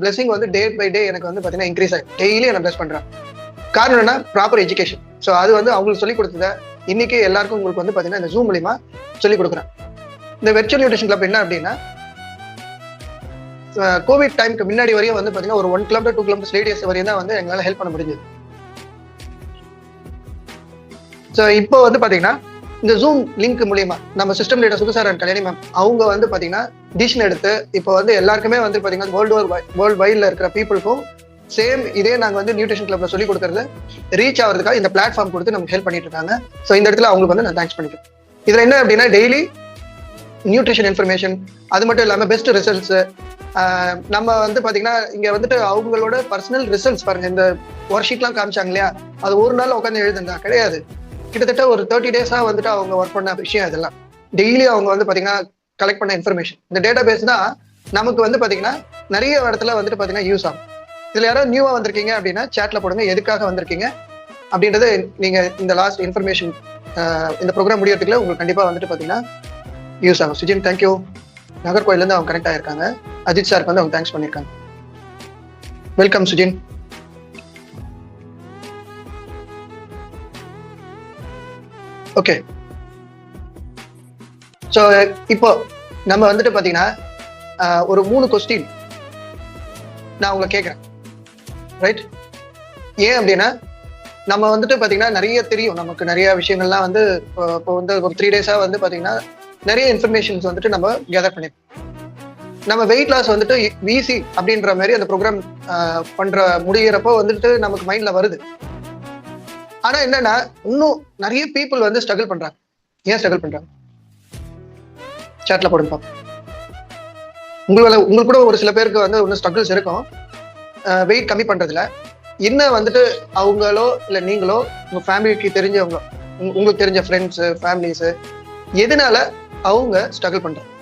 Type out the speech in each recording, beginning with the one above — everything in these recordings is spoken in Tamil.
பிளஸிங் வந்து டே பை டே எனக்கு வந்து பார்த்தீங்கன்னா இன்க்ரீஸ் ஆகும். டெய்லி நான் பிளஸ் பண்றேன். காரணம் என்ன? Proper education. ஸோ அது வந்து அவங்களுக்கு சொல்லிக் கொடுத்தத இன்னைக்கு எல்லாருக்கும் உங்களுக்கு வந்து பார்த்தீங்கன்னா இந்த ஜூம் மூலியமா சொல்லிக் கொடுக்குறேன். இந்த வெர்ச்சுவல் நியூட்ரிஷன் கிளப் என்ன அப்படின்னா, கோவிட் டைமுக்கு முன்னாடி வரையும் வந்து பார்த்தீங்கன்னா ஒரு 1 கிலோமீட்டர் 2 கிலோமீட்டர் ரேடியஸ் வரையும் தான் வந்து எங்களால் ஹெல்ப் பண்ண முடிஞ்சது. ஸோ இப்போ வந்து பார்த்தீங்கன்னா இந்த ஜூம் லிங்க் மூலியமா நம்ம system leader Sukusar and Kalyani ma'am அவங்க வந்து பார்த்தீங்கன்னா டிசிஷன் எடுத்து இப்போ வந்து எல்லாருக்குமே வந்து பார்த்தீங்கன்னா வேர்ல்டு வைட்ல இருக்கிற பீப்புளுக்கும் சேம் இதே நாங்கள் வந்து நியூட்ரிஷன் கிளப்ல சொல்லி கொடுக்கறது ரீச் ஆகிறதுக்காக இந்த பிளாட்ஃபார்ம் கொடுத்து நமக்கு ஹெல்ப் பண்ணிட்டு இருக்காங்க. ஸோ இந்த இடத்துல அவங்களுக்கு வந்து நான் தேங்க்ஸ் பண்ணிக்கிறேன். இதுல என்ன அப்படின்னா டெய்லி நியூட்ரிஷன் இன்ஃபர்மேஷன், அது மட்டும் இல்லாமல் பெஸ்ட் ரிசல்ட்ஸ், நம்ம வந்து பாத்தீங்கன்னா இங்க வந்துட்டு அவங்களோட பர்சனல் ரிசல்ட்ஸ் பாருங்க. இந்த ஒர்க் ஷீட்லாம் காமிச்சாங்க இல்லையா, அது ஒரு நாள் உட்காந்து எழுதுங்க கிடையாது. கிட்டத்தட்ட ஒரு 30 டேஸா வந்துட்டு அவங்க ஒர்க் பண்ண விஷயம் இதெல்லாம். டெய்லி அவங்க வந்து பாத்தீங்கன்னா கலெக்ட் பண்ண இன்ஃபர்மேஷன், இந்த டேட்டா பேஸ் தான் நமக்கு வந்து பாத்தீங்கன்னா நிறைய இடத்துல வந்துட்டு பாத்தீங்கன்னா யூஸ் ஆகும். இதுல யாராவது நியூவா வந்திருக்கீங்க அப்படின்னா சேட்ல போடுங்க எதுக்காக வந்திருக்கீங்க அப்படின்றது. நீங்க இந்த லாஸ்ட் இன்ஃபர்மேஷன் இந்த ப்ரோக்ராம் முடியறதுக்குள்ள உங்களுக்கு கண்டிப்பா வந்துட்டு பாத்தீங்கன்னா யூஸ் ஆகும். சுஜின் தேங்க்யூ. நாகர்கோயில இருந்து அவங்க கனெக்ட் ஆயிருக்காங்க. அஜித் சாருக்கு வந்து அவங்க தேங்க்ஸ் பண்ணியிருக்காங்க. வெல்கம் சுஜின். ஓகே, ஸோ இப்போ நம்ம வந்துட்டு பாத்தீங்கன்னா ஒரு 3 கொஸ்டின் நான் உங்களை கேட்குறேன். ரைட்? ஏன் அப்படின்னா நம்ம வந்துட்டு பாத்தீங்கன்னா நிறைய தெரியும், நமக்கு நிறைய விஷயங்கள்லாம் வந்து இப்போ வந்து ஒரு 3 டேஸா வந்து பாத்தீங்கன்னா நிறைய இன்ஃபர்மேஷன்ஸ் வந்துட்டு நம்ம கேதர் பண்ணிருக்கோம். நம்ம வெயிட் லாஸ் வந்துட்டு விசி அப்படின்ற மாதிரி அந்த ப்ரோக்ராம் பண்ற முடிகிறப்போ வந்துட்டு நமக்கு மைண்ட்ல வருது. ஆனா என்னன்னா இன்னும் நிறைய பீப்புள் வந்து ஸ்ட்ரகிள் பண்றாங்க. ஏன் ஸ்ட்ரகிள் பண்றாங்க? சாட்ல போடுங்க பாப்போம். உங்களுக்கு கூட ஒரு சில பேருக்கு வந்து இன்னும் ஸ்ட்ரகிள்ஸ் இருக்கும் வெயிட் கம்மி பண்றதுல. என்ன வந்துட்டு அவங்களோ இல்லை நீங்களோ உங்க ஃபேமிலிக்கு தெரிஞ்சவங்களோ உங்களுக்கு தெரிஞ்ச ஃப்ரெண்ட்ஸ் ஃபேமிலிஸ் எதனால அவங்க ஸ்ட்ரகிள் பண்றாங்க?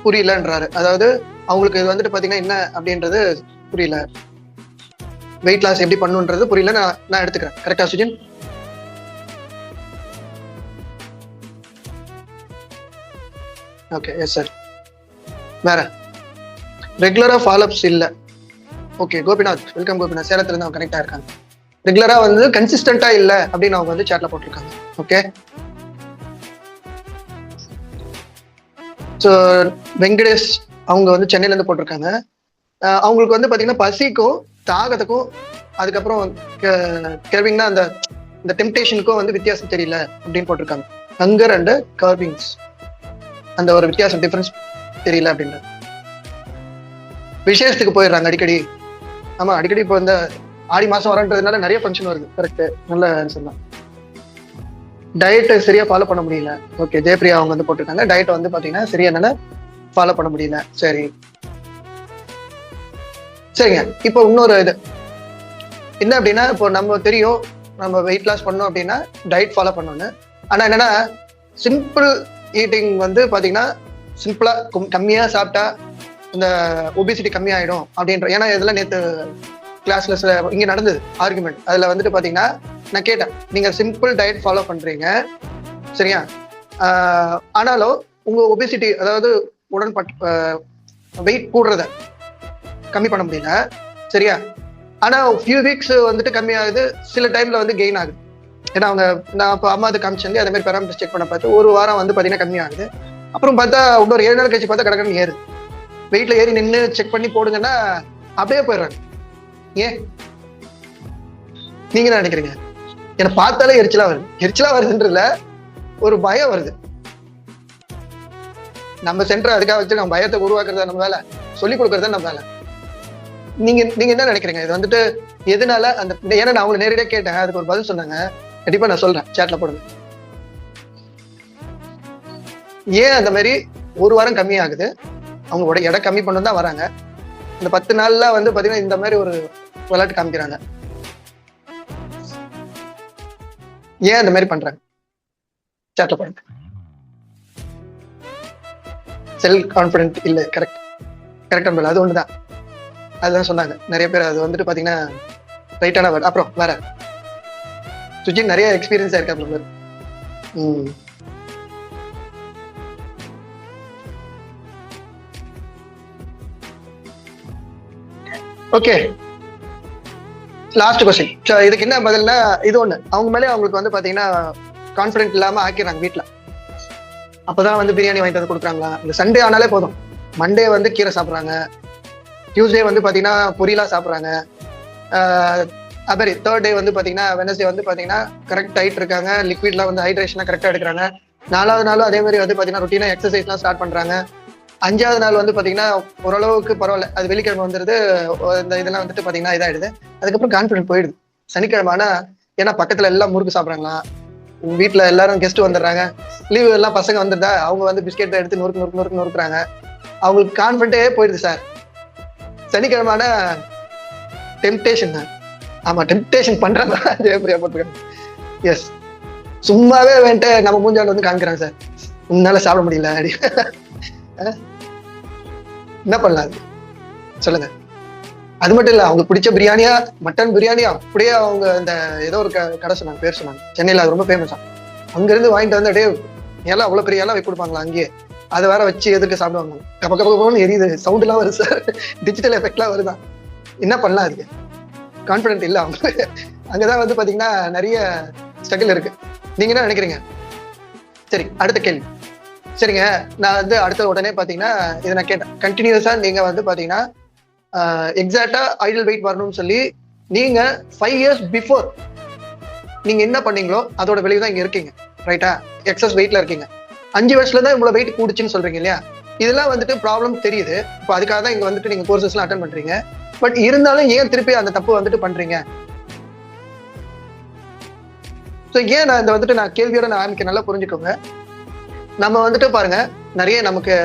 புரியலன்றாரு. அதாவது அவங்களுக்கு இது வந்துட்டு பாத்தீங்கன்னா என்ன அப்படின்றது புரியல, வெயிட் லாஸ் எப்படி பண்ணுன்றது புரியல. நான் எடுத்துக்கிறேன். கரெக்டா சுஜின்? Okay, yes sir. வேற ரெகுலரா ஃபாலோஅப்ஸ் இல்ல. Okay, Gopinath welcome. கோபிநாத் சேலத்துல இருந்து அவங்க கனெக்ட் ஆயிருக்காங்க. ரெகுலரா வந்து கன்சிஸ்டன்டா இல்ல அப்படின்னு அவங்க வந்து சாட்ல போட்டிருக்காங்க. ஓகே, ஸோ வெங்கடேஷ் அவங்க வந்து சென்னையில இருந்து போட்டிருக்காங்க. அவங்களுக்கு வந்து பாத்தீங்கன்னா பசிக்கும் தாகத்துக்கும் அதுக்கப்புறம் கர்விங்னா அந்த இந்த டெம்டேஷனுக்கும் வந்து வித்தியாசம் தெரியல அப்படின்னு போட்டிருக்காங்க. ஹங்கர் அண்ட் கர்விங்ஸ் அந்த ஒரு வித்தியாசம் டிஃபரன்ஸ் தெரியல அப்படின்றது. விசேஷத்துக்கு போயிடுறாங்க அடிக்கடி. ஆமா, அடிக்கடி இப்போ இந்த ஆடி மாசம் வரன்றதுனால நிறைய ஃபங்க்ஷன் வருது. கரெக்ட், நல்ல ஆன்சர் தான். டயட் சரியா ஃபாலோ பண்ண முடியல. ஓகே, ஜெயபிரியா அவங்க வந்து போட்டிருக்காங்க டயட் வந்து பாத்தீங்கன்னா சரியா என்னால ஃபாலோ பண்ண முடியல. சரி சரிங்க. இப்போ இன்னொரு இது என்ன அப்படின்னா, இப்போ நம்ம தெரியும் நம்ம வெயிட் லாஸ் பண்ணோம் அப்படின்னா டயட் ஃபாலோ பண்ணணும்னு. ஆனா என்னன்னா சிம்பிள் ஈட்டிங் வந்து பாத்தீங்கன்னா சிம்பிளா கம்மியா சாப்பிட்டா இந்த ஒபிசிட்டி கம்மியாயிடும் அப்படின்ற. ஏன்னா இதெல்லாம் நேற்று கிளாஸ்ல இங்க நடந்தது ஆர்குமெண்ட். அதுல வந்துட்டு பாத்தீங்கன்னா நான் கேட்டேன், நீங்க சிம்பிள் டயட் ஃபாலோ பண்றீங்க சரியா, ஆனாலும் உங்க ஒபிசிட்டி அதாவது வெயிட் கூடுறத கம்மி பண்ண முடியல சரியா. ஆனா ஃபியூ வீக்ஸ் வந்துட்டு கம்மி ஆகுது, சில டைம்ல வந்து கெயின் ஆகுது. ஏன்னா அவங்க நான் இப்போ அம்மாவுக்கு காமிச்சிருந்து அதே மாதிரி பேராமீட்டர்ஸ் செக் பண்ண பார்த்து ஒரு வாரம் வந்து பாத்தீங்கன்னா கம்மி ஆகுது. அப்புறம் பார்த்தா இன்னொரு 7 நாள் கழிச்சு பார்த்தா கடற்கன்னு ஏறுது. வெயிட்ல ஏறி நின்று செக் பண்ணி போடுங்கன்னா அப்படியே போயிடுறாங்க. ஏன் நீங்க என்ன நினைக்கிறீங்க? என்னை பார்த்தாலே எரிச்சலா வருதுன்றதுல ஒரு பயம் வருது. நம்ம சென்டர் அதுக்காக வச்சு நம்ம பயத்தை உருவாக்குறதா நம்ம வேலை, சொல்லிக் கொடுக்கறதா நம்ம வேலை. நீங்க என்ன நினைக்கிறீங்க? இது வந்துட்டு எதனால அந்த, ஏன்னா நான் அவங்களை நேரடியாக கேட்டேன், அதுக்கு ஒரு பதில் சொன்னாங்க. கண்டிப்பா நான் சொல்றேன், சாட்ல போடுங்க. ஏன் அந்த மாதிரி ஒரு வாரம் கம்மி ஆகுது, அவங்களோட எடை கம்மி பண்ண தான் வராங்க. இந்த 10 நாள்ல வந்து பாத்தீங்கன்னா இந்த மாதிரி ஒரு விளையாட்டு காமிக்கிறாங்க. ஏன் அந்த மாதிரி பண்றாங்க? சாட்ல போடுங்க. செல்ஃப் கான்பிடென்ட் இல்ல. கரெக்ட் அது ஒண்ணுதான். அதுதான் சொன்னாங்க நிறைய பேர். அது வந்துட்டு பாத்தீங்கன்னா ரைட்டான வேர்ட். அப்புறம் வேற சுஜின் நிறைய எக்ஸ்பீரியன்ஸ் ஆயிருக்கா. Okay, last question. இதுக்கு என்ன பதில்னா, இது ஒண்ணு, அவங்க மேலே அவங்களுக்கு வந்து பாத்தீங்கன்னா கான்பிடென்ட் இல்லாம ஆக்கிறாங்க வீட்டுல. அப்பதான் வந்து பிரியாணி வாங்கிட்டு வந்து கொடுக்குறாங்களா. இந்த சண்டே ஆனாலே போதும், மண்டே வந்து கீரை சாப்பிட்றாங்க, டியூஸ்டே வந்து பாத்தீங்கன்னா பொரியலா சாப்பிட்றாங்க, அப்படி தேர்ட் டே வந்து பாத்தீங்கன்னா வெனஸ்டே வந்து பாத்தீங்கன்னா கரெக்ட் டயட் இருக்காங்க, லிக்விட்லாம் வந்து ஹைட்ரேஷனா கரெக்டா எடுக்கிறாங்க. 4வது நாளும் அதே மாதிரி வந்து பாத்தீங்கன்னா ரொட்டீனா எக்ஸசைஸ்லாம் ஸ்டார்ட் பண்றாங்க. 5வது நாள் வந்து பாத்தீங்கன்னா ஓரளவுக்கு பரவாயில்ல, அது வெள்ளிக்கிழமை வந்துருது, இந்த இதெல்லாம் வந்துட்டு பாத்தீங்கன்னா இதாயிடுது. அதுக்கப்புறம் கான்பிடன்ட் போயிடுது. சனிக்கிழமை ஆனா, ஏன்னா பக்கத்துல எல்லாம் முறுக்கு சாப்பிட்றாங்களா, வீட்டுல எல்லாரும் கெஸ்ட் வந்துடுறாங்க, லீவு எல்லாம் பசங்க வந்துருதா, அவங்க வந்து பிஸ்கெட் எடுத்து நொறுக்குறாங்க, அவங்களுக்கு கான்பிடன்டே போயிடுது சார். சனிக்கிழமை ஆனா டெம்டேஷன் தான். ஆமா, டெம்டேஷன் பண்றாங்க ஜெயபிரியா போட்டுருக்காங்க. எஸ், சும்மாவே வந்துட்டு நம்ம மூஞ்சால வந்து காமிக்கிறாங்க சார், உன்னால சாப்பிட முடியல அப்படி. என்ன பண்ணலாம் சொல்லுங்க. அது மட்டும் இல்ல, அவங்க பிடிச்ச பிரியாணியா, மட்டன் பிரியாணியா, அப்படியே அவங்க அந்த ஏதோ ஒரு கடை சொன்னாங்க, பேர் சொன்னாங்க, சென்னையில அது ரொம்ப ஃபேமஸா, அங்க இருந்து வாங்கிட்டு வந்து அப்படியே எல்லாம் அவ்வளவு பெரிய எல்லாம் கொடுப்பாங்களா அங்கேயே, அதை வேற வச்சு எதுக்கு சாப்பிடுவாங்க, கப்ப எரியுது, சவுண்ட் எல்லாம் வருது சார், டிஜிட்டல் எஃபெக்ட் எல்லாம் வருதான். என்ன பண்ணலாம் அதுக்கு? கான்பிடன்ட் இல்ல அவங்க. அங்கதான் வந்து பாத்தீங்கன்னா நிறைய ஸ்ட்ரகிள் இருக்கு. நீங்க என்ன நினைக்கிறீங்க? சரி, அடுத்த கேள்வி. சரிங்க, நான் வந்து அடுத்த உடனே பாத்தீங்கன்னா இதை நான் கேட்டேன், கண்டினியூஸா நீங்க வந்து பாத்தீங்கன்னா எக்ஸாக்டா ஐடல் வெயிட் வரணும்னு சொல்லி நீங்க 5 years பிஃபோர் நீங்க என்ன பண்ணீங்களோ அதோட விளைவு தான் இங்க இருக்கீங்க, ரைட்டா? எக்ஸஸ் வெயிட்ல இருக்கீங்க. 5 வருஷத்துல தான் இவ்வளவு வெயிட் கூடுச்சுன்னு சொல்றீங்க இல்லையா? இதெல்லாம் வந்துட்டு ப்ராப்ளம் தெரியுது. இப்போ அதுக்காக தான் இங்க வந்துட்டு நீங்க கோர்சஸ் எல்லாம் அட்டன் பண்றீங்க. பட் இருந்தாலும் ஏன் திருப்பி அந்த தப்பு வந்துட்டு பண்றீங்க? ஸோ ஏன் நான் இந்த வந்துட்டு நான் கேள்வியோட நான் ஆரம்பிக்க, நல்லா புரிஞ்சுக்கோங்க. நம்ம வந்துட்டு பாருங்க, நிறைய நமக்கு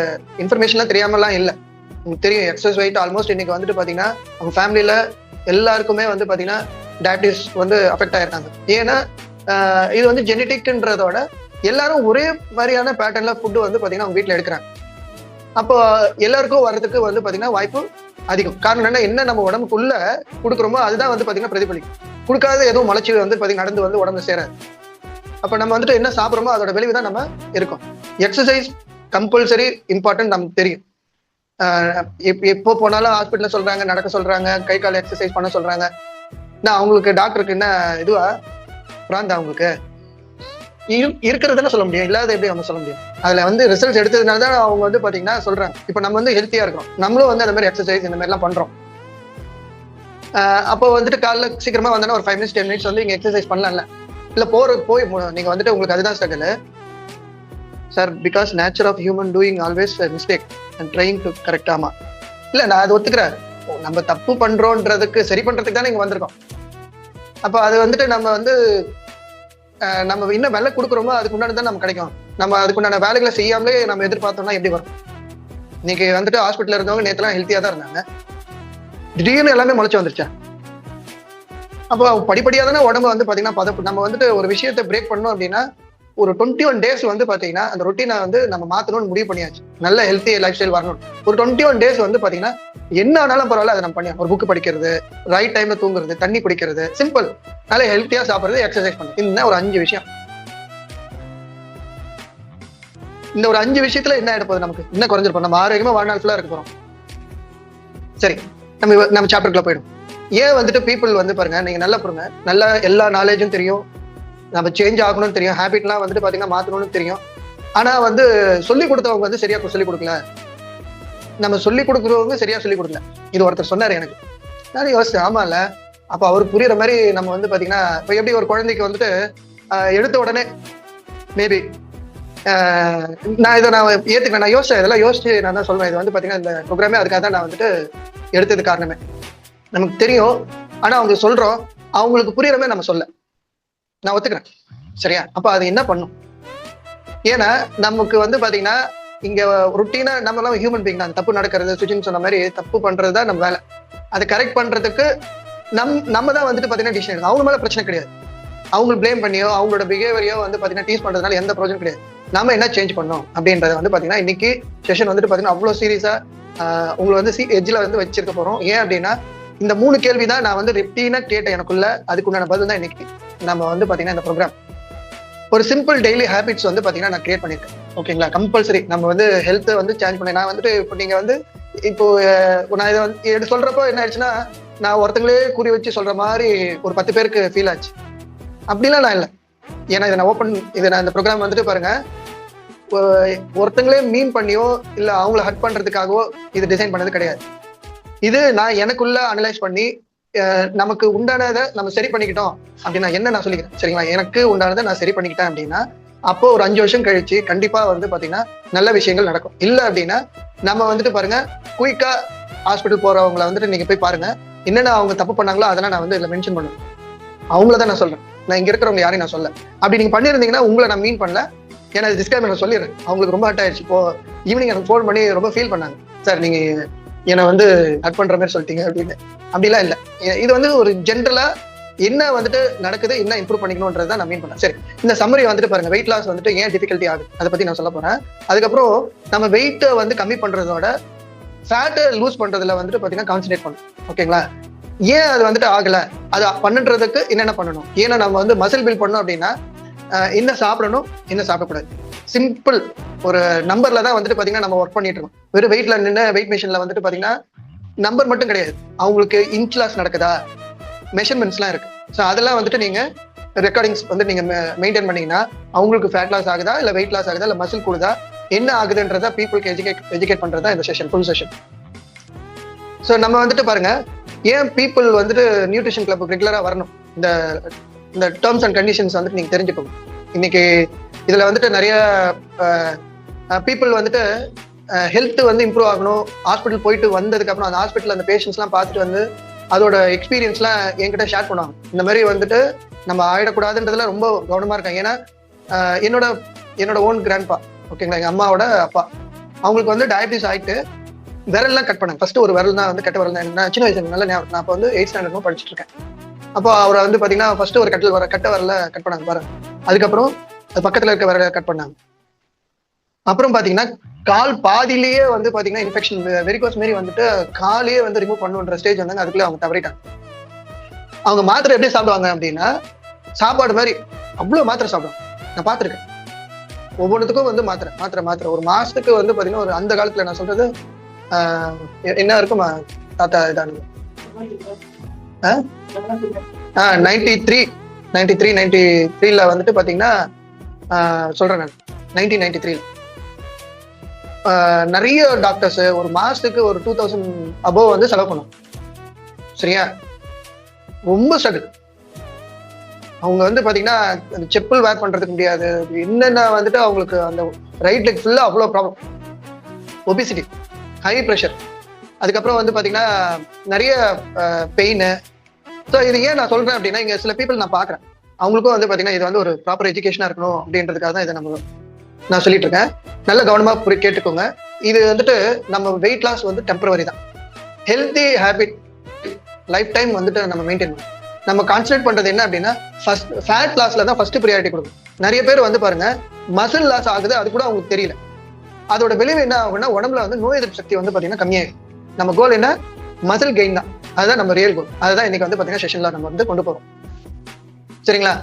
இன்ஃபர்மேஷன்லாம் தெரியாமலாம் இல்லை. உங்களுக்கு தெரியும், எக்ஸஸ் வெயிட் ஆல்மோஸ்ட் இன்னைக்கு வந்துட்டு பாத்தீங்கன்னா அவங்க ஃபேமிலியில எல்லாருக்குமே வந்து பாத்தீங்கன்னா டயபிட்டிஸ் வந்து அஃபெக்ட் ஆயிருக்காங்க. ஏன்னா இது வந்து ஜெனட்டிக்ன்றதோட எல்லாரும் ஒரே மாதிரியான பேட்டர்ன்ல ஃபுட்டு வந்து பாத்தீங்கன்னா அவங்க வீட்டுல எடுக்கிறாங்க. அப்போ எல்லாருக்கும் வர்றதுக்கு வந்து பாத்தீங்கன்னா வாய்ப்பு அதிகம். காரணம் என்ன நம்ம உடம்புக்குள்ள கொடுக்குறோமோ அதுதான் வந்து பாத்தீங்கன்னா பிரதிபலிக்கும். கொடுக்காத எதுவும் முளைச்சி வந்து பாத்தீங்கன்னா நடந்து வந்து உடம்புல சேராது. அப்ப நம்ம வந்துட்டு என்ன சாப்பிட்றோமோ அதோட விளைவு தான் நம்ம இருக்கும். எக்ஸசைஸ் கம்பல்சரி இம்பார்ட்டன்ட், நமக்கு தெரியும். எப்போ போனாலும் ஹாஸ்பிட்டல்ல சொல்றாங்க, நடக்க சொல்றாங்க, கை கால் எக்ஸசைஸ் பண்ண சொல்றாங்க. நான் அவங்களுக்கு டாக்டருக்கு என்ன இதுவா பிராந்தா அவங்களுக்கு இருக்கிறதுன்னு சொல்ல முடியும், இல்லாத எப்படி அவங்க சொல்ல முடியும்? அதுல வந்து ரிசல்ட்ஸ் எடுத்ததுனால தான் அவங்க வந்து பாத்தீங்கன்னா சொல்றாங்க. இப்ப நம்ம வந்து ஹெல்த்தியா இருக்கிறோம், நம்மளும் வந்து அந்த மாதிரி எக்ஸசைஸ் இந்த மாதிரி எல்லாம் பண்றோம். அப்போ வந்துட்டு காலைல சீக்கிரமா வந்தோன்னா ஒரு 5 minutes 10 minutes வந்து இங்க எக்ஸசைஸ் பண்ணலாம்ல. இல்ல போய் நீங்க வந்துட்டு உங்களுக்கு அதுதான் struggle sir, because nature of human doing always mistake and trying to correct. ஆமா, இல்ல நான் அது ஒத்துக்கிறேன். நம்ம தப்பு பண்றோன்றதுக்கு சரி பண்றதுக்கு தானே இங்க வந்திருக்கோம். அப்ப அது வந்துட்டு நம்ம வந்து நம்ம இன்னும் வேலை கொடுக்குறோமோ அதுக்கு முன்னாடி தான் நம்ம கிடைக்கும். நம்ம அதுக்குண்டான வேலைகளை செய்யாமலே நம்ம எதிர்பார்த்தோம்னா எப்படி வரும்? இன்னைக்கு வந்துட்டு ஹாஸ்பிட்டல் இருந்தவங்க நேற்றுலாம் ஹெல்த்தியா தான் இருந்தாங்க, திடீர்னு எல்லாமே முளைச்சு வந்துருச்சா? அப்போ படிப்படியா தானே உடம்பு வந்து பாத்தீங்கன்னா நம்ம வந்துட்டு ஒரு விஷயத்தை பிரேக் பண்ணோம் அப்படின்னா ஒரு 21 days வந்து பாத்தீங்கன்னா அந்த ரொட்டீனை வந்து நம்ம மாத்தணும்னு முடிவு பண்ணியாச்சு. நல்ல ஹெல்த்தி லைஃப் ஸ்டைல் வரணும். ஒரு 21 days வந்து பாத்தீங்கன்னா என்ன ஆனாலும் பரவாயில்ல, அதை நம்ம பண்ணியா. ஒரு புக் படிக்கிறது, ரைட் டைம்ல தூங்குறது, தண்ணி குடிக்கிறது, சிம்பிள். நல்ல ஹெல்த்தியா சாப்பிடுறது, எக்ஸசைஸ் பண்ணுறது, இந்த ஒரு 5 விஷயம். இந்த ஒரு 5 விஷயத்துல என்ன ஆயிட போகுது? நமக்கு என்ன குறைஞ்சிருப்போம்? நம்ம ஆரோக்கியமா வாழ்நாள் ஃபுல்லா இருக்க போறோம். சரி, நம்ம சாப்டருக்குள்ள போயிடும். ஏன் வந்துட்டு பீப்புள் வந்து பாருங்க, நீங்க நல்லா பாருங்க, நல்லா எல்லா நாலேஜும் தெரியும், நம்ம சேஞ்ச் ஆகணும்னு தெரியும், ஹேபிட்லாம் வந்துட்டு பாத்தீங்கன்னா மாத்தணும்னு தெரியும். ஆனா வந்து சொல்லி கொடுத்தவங்க வந்து சரியா சொல்லி கொடுக்கல, நம்ம சொல்லி கொடுக்குறவங்க சரியா சொல்லி கொடுக்கல. இது ஒருத்தர் சொன்னாரு எனக்கு, நான் யோசிச்சேன், ஆமா இல்ல, அப்ப அவருக்கு புரியுற மாதிரி நம்ம வந்து பாத்தீங்கன்னா இப்ப எப்படி ஒரு குழந்தைக்கு வந்துட்டு எடுத்த உடனே மேபி நான் இதை நான் ஏத்துக்கிறேன், நான் யோசிச்சேன், இதெல்லாம் யோசிச்சு நான் தான் சொல்றேன். இது வந்து பாத்தீங்கன்னா இந்த ப்ரோக்ராமே அதுக்காக தான் நான் வந்துட்டு எடுத்தது காரணமே. நமக்கு தெரியும், ஆனா அவங்க சொல்றோம், அவங்களுக்கு புரியுற மாதிரி நம்ம சொல்ல, நான் ஒத்துக்கிறேன், சரியா? அப்ப அது என்ன பண்ணும்? ஏன்னா நமக்கு வந்து பாத்தீங்கன்னா இங்க ரொட்டீனா நம்ம எல்லாம் ஹியூமன் பீயிங் தான். தப்பு நடக்கிறது, சுஜின் சொன்ன மாதிரி தப்பு பண்றதுதான் நம்ம வேலை. அதை கரெக்ட் பண்றதுக்கு நம்ம தான் வந்துட்டு பாத்தீங்கன்னா டிசிஷன் எடுக்கணும். அவங்க மேல பிரச்சனை கிடையாது. அவங்க பிளேம் பண்ணியோ அவங்களோட பிஹேவியரையோ வந்து பாத்தீங்கன்னா டீஸ் பண்றதுனால எந்த ப்ரோஜனம் கிடையாது. நாம என்ன சேஞ்ச் பண்ணோம் அப்படின்றத வந்து பாத்தீங்கன்னா இன்னைக்கு செஷன் வந்துட்டு பாத்தீங்கன்னா அவ்வளவு சீரியஸா உங்களை வந்து எட்ஜ்ல வந்து வச்சிருக்க போறோம். ஏன் அப்படின்னா இந்த 3 கேள்வி தான் நான் வந்து ரிப்பீனா கேட்டேன் எனக்குள்ள, அதுக்குண்டான பதில் தான் இன்னைக்கு நம்ம வந்து பாத்தீங்கன்னா இந்த ப்ரோக்ராம். ஒரு சிம்பிள் டெய்லி ஹேபிட்ஸ் வந்து பாத்தீங்கன்னா நான் கிரியேட் பண்ணிருக்கேன், ஓகேங்களா? கம்பல்சரி நம்ம வந்து ஹெல்த்தை வந்து சேஞ்ச் பண்ணேன். நான் வந்துட்டு இப்போ நீங்க வந்து இப்போ நான் இதை வந்து எடுத்து சொல்றப்போ என்ன ஆயிடுச்சுன்னா, நான் ஒருத்தங்களே குறி வச்சு சொல்ற மாதிரி ஒரு 10 பேருக்கு ஃபீல் ஆச்சு. அப்படிலாம் நான் இல்லை. ஏன்னா இதை நான் இந்த ப்ரோக்ராம் வந்துட்டு பாருங்க, ஒருத்தங்களே மீன் பண்ணியோ இல்ல அவங்கள ஹர்ட் பண்றதுக்காகவோ இது டிசைன் பண்ணது கிடையாது. இது நான் எனக்குள்ள அனலைஸ் பண்ணி நமக்கு உண்டானதை நம்ம சரி பண்ணிக்கிட்டோம் அப்படின்னா என்ன நான் சொல்லிக்கிறேன் சரிங்களா. எனக்கு உண்டானதை நான் சரி பண்ணிக்கிட்டேன் அப்படின்னா அப்போ ஒரு 5 வருஷம் கழிச்சு கண்டிப்பா வந்து பாத்தீங்கன்னா நல்ல விஷயங்கள் நடக்கும். இல்ல அப்படின்னா நம்ம வந்துட்டு பாருங்க, குயிக்கா ஹாஸ்பிட்டல் போறவங்களை வந்துட்டு நீங்க போய் பாருங்க, என்னென்ன அவங்க தப்பு பண்ணாங்களோ அதெல்லாம் நான் வந்து இதுல மென்ஷன் பண்ணுவேன். அவங்களதான் நான் சொல்றேன், நான் இங்க இருக்கிறவங்க யாரையும் நான் சொல்ல. அப்படி நீங்க பண்ணிருந்தீங்கன்னா உங்களை நான் மீன் பண்ணல, ஏன்னா டிஸ்கிரைப் நான் சொல்லிடுறேன். அவங்களுக்கு ரொம்ப ஹர்ட் ஆயிடுச்சு. இப்போ ஈவினிங் எனக்கு ஃபோன் பண்ணி ரொம்ப ஃபீல் பண்ணாங்க, சார் நீங்க என்னை வந்து ஹர்ட் பண்ற மாதிரி சொல்லிட்டீங்க அப்படின்னு. அப்படிலாம் இல்லை. இது வந்து ஒரு ஜென்ரலா என்ன வந்துட்டு நடக்குது, என்ன இம்ப்ரூவ் பண்ணிக்கணும்ன்றதை நான் மீன் பண்ணேன். சரி, இந்த சம்மரி வந்துட்டு பாருங்க, வெயிட் லாஸ் வந்துட்டு ஏன் டிஃபிகல்ட்டி ஆகுது அதை பத்தி நான் சொல்ல போறேன். அதுக்கப்புறம் நம்ம வெயிட்டை வந்து கம்மி பண்றதோட ஃபேட்டை லூஸ் பண்றதுல வந்துட்டு பாத்தீங்கன்னா கான்சன்ட்ரேட் பண்ணணும். ஓகேங்களா? ஏன் அது வந்துட்டு ஆகல, அது பண்ணுறதுக்கு என்னென்ன பண்ணணும்? ஏன்னா நம்ம வந்து மசில் பில்ட் பண்ணோம் அப்படின்னா என்ன சாப்பிடணும், என்ன சாப்பிடக்கூடாது, சிம்பிள் ஒரு நம்பர்ல தான் வந்துட்டு பாத்தீங்கன்னா நம்ம ஒர்க் பண்ணிட்டு இருக்கோம். வெறும் வெயிட்ல நின்று வெயிட் மிஷின்ல வந்துட்டு பாத்தீங்கன்னா நம்பர் மட்டும் கிடையாது, அவங்களுக்கு இன்ச் லாஸ் நடக்குதா, மெஷர்மெண்ட்ஸ்லாம் இருக்கு. ஸோ அதெல்லாம் வந்துட்டு நீங்க ரெக்கார்டிங்ஸ் வந்து நீங்க மெயின்டைன் பண்ணீங்கன்னா அவங்களுக்கு ஃபேட் லாஸ் ஆகுதா இல்ல வெயிட் லாஸ் ஆகுதா இல்ல மசில் கூடுதா என்ன ஆகுதுன்றதா பீப்புளுக்கு எஜுகேட் பண்றதா இந்த செஷன், ஃபுல் செஷன். ஸோ நம்ம வந்துட்டு பாருங்க, ஏன் பீப்புள் வந்துட்டு நியூட்ரிஷன் கிளப்புக்கு ரெகுலரா வரணும், இந்த டேர்ம்ஸ் அண்ட் கண்டிஷன்ஸ் வந்துட்டு நீங்க தெரிஞ்சுக்கணும். இன்னைக்கு இதுல வந்துட்டு நிறைய பீப்புள் வந்துட்டு ஹெல்த் வந்து இம்ப்ரூவ் ஆகணும், ஹாஸ்பிட்டல் போயிட்டு வந்ததுக்கு அப்புறம் அந்த ஹாஸ்பிட்டல் அந்த பேஷண்ட்ஸ்லாம் பார்த்துட்டு வந்து அதோட எக்ஸ்பீரியன்ஸ்லாம் என்கிட்ட ஷேர் பண்ணுவாங்க. இந்த மாதிரி வந்துட்டு நம்ம ஆயிடக்கூடாதுன்றதுல ரொம்ப கவனமா இருக்காங்க. ஏன்னா என்னோட ஓன் கிராண்ட்பா, ஓகேங்களா, எங்க அம்மாவோட அப்பா, அவங்களுக்கு வந்து டயபிட்டிஸ் ஆயிட்டு விரல்லாம் கட் பண்ணாங்க. ஃபர்ஸ்ட் ஒரு விரல் தான் வந்து கட்ட விரல் தான். நான் சின்ன வயசுல நல்ல ஞாபகம், நான் இப்போ வந்து 8th ஸ்டாண்டர்ட் படிச்சுட்டு இருக்கேன். அப்போ அவரை வந்து பாத்தீங்கன்னா ஃபர்ஸ்ட் ஒரு கட்ட விரல கட் பண்ணாங்க பாருங்க, அதுக்கப்புறம் அது பக்கத்துல இருக்க விரல கட் பண்ணாங்க. அப்புறம் பாத்தீங்கன்னா கால் பாதியிலேயே வந்து பாத்தீங்கன்னா இன்ஃபெக்ஷன் வெரிகோஸ் மாரி வந்துட்டு காலையே வந்து ரிமூவ் பண்ணுன்ற ஸ்டேஜ் வந்தாங்க. அதுக்குள்ளே அவங்க தவறிட்டாங்க. அவங்க மாத்திரை எப்படி சாப்பிடுவாங்க அப்படின்னா சாப்பாடு மாதிரி அவ்வளவு மாத்திரை சாப்பிடுவாங்க. நான் பார்த்துருக்கேன். ஒவ்வொன்றுத்துக்கும் வந்து மாத்திரை ஒரு மாசத்துக்கு வந்து பாத்தீங்கன்னா ஒரு அந்த காலத்துல நான் சொல்றது என்ன இருக்கும் தாத்தா இதானது 93 வந்துட்டு பாத்தீங்கன்னா சொல்றேன் நான் 1993 நிறைய டாக்டர்ஸ் ஒரு மாசத்துக்கு ஒரு 2000 அபோவ் வந்து செலவு பண்ணும். சரியா? ரொம்ப ஸ்ட்ரகிள். அவங்க வந்து பாத்தீங்கன்னா அந்த செப்பல் வேர் பண்றதுக்கு முடியாது, என்னென்ன வந்துட்டு அவங்களுக்கு அந்த ரைட் லெக் ஃபுல்லா அவ்வளோ ப்ராப்ளம், ஒபிசிட்டி, ஹை ப்ரெஷர், அதுக்கப்புறம் வந்து பாத்தீங்கன்னா நிறைய பெயின். ஸோ இது ஏன் நான் சொல்றேன் அப்படின்னா இங்க சில பீப்புள் நான் பாக்குறேன், அவங்களுக்கும் வந்து பாத்தீங்கன்னா இது வந்து ஒரு ப்ராப்பர் எஜுகேஷனா இருக்கணும் அப்படின்றதுக்காக தான் இதை நான் சொல்லிட்டு இருக்கேன். நல்ல கவனமா கேட்டுக்கோங்க. இது வந்துட்டு நம்ம வெயிட் லாஸ் வந்து டெம்பரவரி தான். ஹெல்தி ஹேபிட் லைஃப் டைம் வந்துட்டு நம்ம மெயின்டைன் பண்ணணும். நம்ம கான்சன்ட்ரேட் பண்றது என்ன அப்படின்னா ஃபேட் லாஸ்ல தான் ஃபர்ஸ்ட் ப்ரியாரிட்டி கொடுக்கும். நிறைய பேர் வந்து பாருங்க மசில் லாஸ் ஆகுது, அது கூட அவங்களுக்கு தெரியல. அதோட விளைவு என்ன ஆகும்னா உடம்புல வந்து நோய் எதிர்ப்பு சக்தி வந்து பாத்தீங்கன்னா கம்மியாகும். நம்ம கோல் என்ன, மசில் கெயின் தான். அதுதான் நம்ம ரியல் கோல். அதுதான் இன்னைக்கு வந்து பாத்தீங்கன்னா செஷன்ல நம்ம வந்து கொண்டு போறோம். சரிங்களா?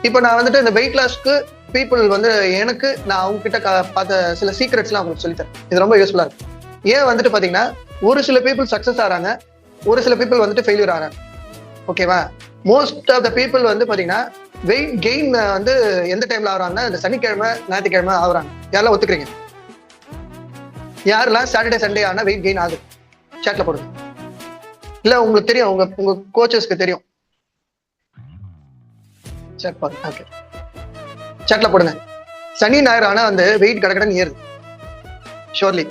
இப்போ நான் வந்துட்டு இந்த வெயிட் லாஸ்க்கு பீப்புள் வந்து எனக்கு நான் அவங்க கிட்ட பார்த்த சில சீக்ரெட்ஸ்லாம் அவங்களுக்கு சொல்லித்தரேன். இது ரொம்ப யூஸ்ஃபுல்லா இருக்கு. ஏன் வந்துட்டு பாத்தீங்கன்னா ஒரு சில பீப்புள் சக்சஸ் ஆறாங்க, ஒரு சில பீப்புள் வந்துட்டு ஃபெயிலியர் ஆறாங்க. ஓகேவா? மோஸ்ட் ஆஃப் த பீப்புள் வந்து பாத்தீங்கன்னா வெயிட் கெயின் வந்து எந்த டைம்ல ஆகுறாங்கன்னா இந்த சனிக்கிழமை ஞாயிற்றுக்கிழமை ஆகுறாங்க. யாரெல்லாம் ஒத்துக்கிறீங்க? யாரெல்லாம் சாட்டர்டே சண்டே ஆனா வெயிட் கெயின் ஆகுது சாட்ல போடுங்க. இல்ல உங்களுக்கு தெரியும், உங்க கோச்சஸ்க்கு தெரியும். சரி பாருங்க, ஓகே, சாட்ல போடுங்க. சனி ஞாயிறு ஆனா வந்து வெயிட் கடக்கடன்னு ஏறுது ஷோர்லி.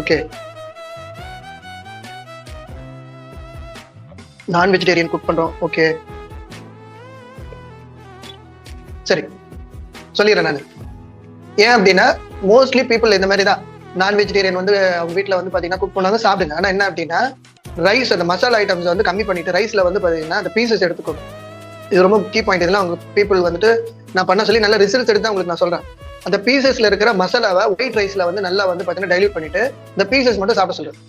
ஓகே, நான் வெஜிடேரியன் குக் பண்றோம். ஓகே, சரி சொல்லிடுறேன் நான். ஏன் அப்படின்னா மோஸ்ட்லி பீப்புள் இந்த மாதிரி தான் நான் வெஜிடேரியன் வந்து அவங்க வீட்டில் வந்து பார்த்தீங்கன்னா குக் பண்ணாங்க, சாப்பிடுங்க. ஆனால் என்ன அப்படின்னா ரைஸ் அந்த மசாலா ஐட்டம்ஸ் வந்து கம்மி பண்ணிட்டு ரைஸ்ல வந்து பார்த்தீங்கன்னா அந்த பீசஸ் எடுத்துக்கணும். இது ரொம்ப கீ பாயிண்ட். இதெல்லாம் அவங்க பீப்புள் வந்துட்டு நான் பண்ண சொல்லி நல்ல ரிசல்ட்ஸ் எடுத்து உங்களுக்கு நான் சொல்றேன். அந்த பீசஸ்ல இருக்கிற மசாலாவை ஒயிட் ரைஸ்ல வந்து நல்லா வந்து பார்த்தீங்கன்னா டைல்யூட் பண்ணிட்டு இந்த பீசஸ் மட்டும் சாப்பிட சொல்றேன்.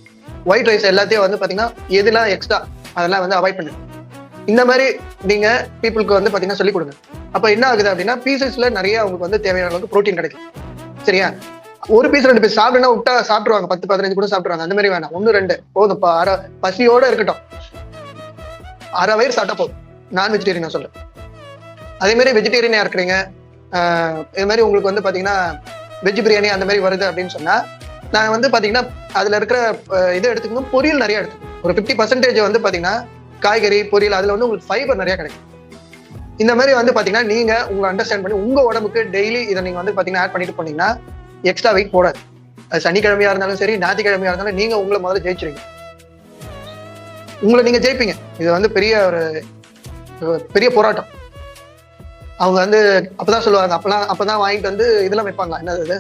ஒயிட் ரைஸ் எல்லாத்தையும் வந்து பார்த்தீங்கன்னா எதுலாம் எக்ஸ்ட்ரா அதெல்லாம் வந்து அவாய்ட் பண்ணுங்க. இந்த மாதிரி நீங்க பீப்புளுக்கு வந்து பார்த்தீங்கன்னா சொல்லிக் கொடுங்க. அப்போ என்ன ஆகுது அப்படின்னா பீசஸ்ல நிறைய அவங்களுக்கு வந்து தேவையான அளவுக்கு ப்ரோட்டீன் கிடைக்கும். சரியா? ஒரு பீஸ் 2 பீஸ் சாப்பிடுனா விட்டா சாப்பிடுவாங்க, 10-15 கூட சாப்பிடுவாங்க. அந்த மாதிரி வேணாம், 1-2 போதும். பசியோட இருக்கட்டும், அரை வயிறு சாப்பிட்டா போதும். நான் வெஜிடேரியன் நான் சொல்றேன். அதே மாதிரி வெஜிடேரியனா இருக்கிறீங்க, இது மாதிரி உங்களுக்கு வந்து பாத்தீங்கன்னா வெஜ் பிரியாணி அந்த மாதிரி வருது அப்படின்னு சொன்னா, நான் வந்து பாத்தீங்கன்னா அதுல இருக்கிற இதை எடுத்துக்கணும், பொரியல் நிறைய எடுத்துக்கணும். ஒரு 50% வந்து பாத்தீங்கன்னா காய்கறி பொரியல், அதுல வந்து உங்களுக்கு ஃபைபர் நிறைய கிடைக்கும். இந்த மாதிரி வந்து பாத்தீங்கன்னா நீங்க உங்களை அண்டர்ஸ்டாண்ட் பண்ணி உங்க உடம்புக்கு டெய்லி இதை நீங்க வந்து பாத்தீங்கன்னா ஆட் பண்ணிட்டு போனீங்கன்னா எக்ஸ்ட்ரா வெயிட் போடாது. அது சனிக்கிழமையா இருந்தாலும் சரி, ஞாயிற்றுக்கிழமையா இருந்தாலும் நீங்க உங்களை முதல்ல ஜெயிச்சிருங்க, உங்களை நீங்க ஜெயிப்பீங்க. இது வந்து பெரிய போராட்டம். அவங்க வந்து அப்பதான் சொல்லுவாங்க, அப்பதான் வாங்கிட்டு வந்து இதெல்லாம் வைப்பாங்க, என்னது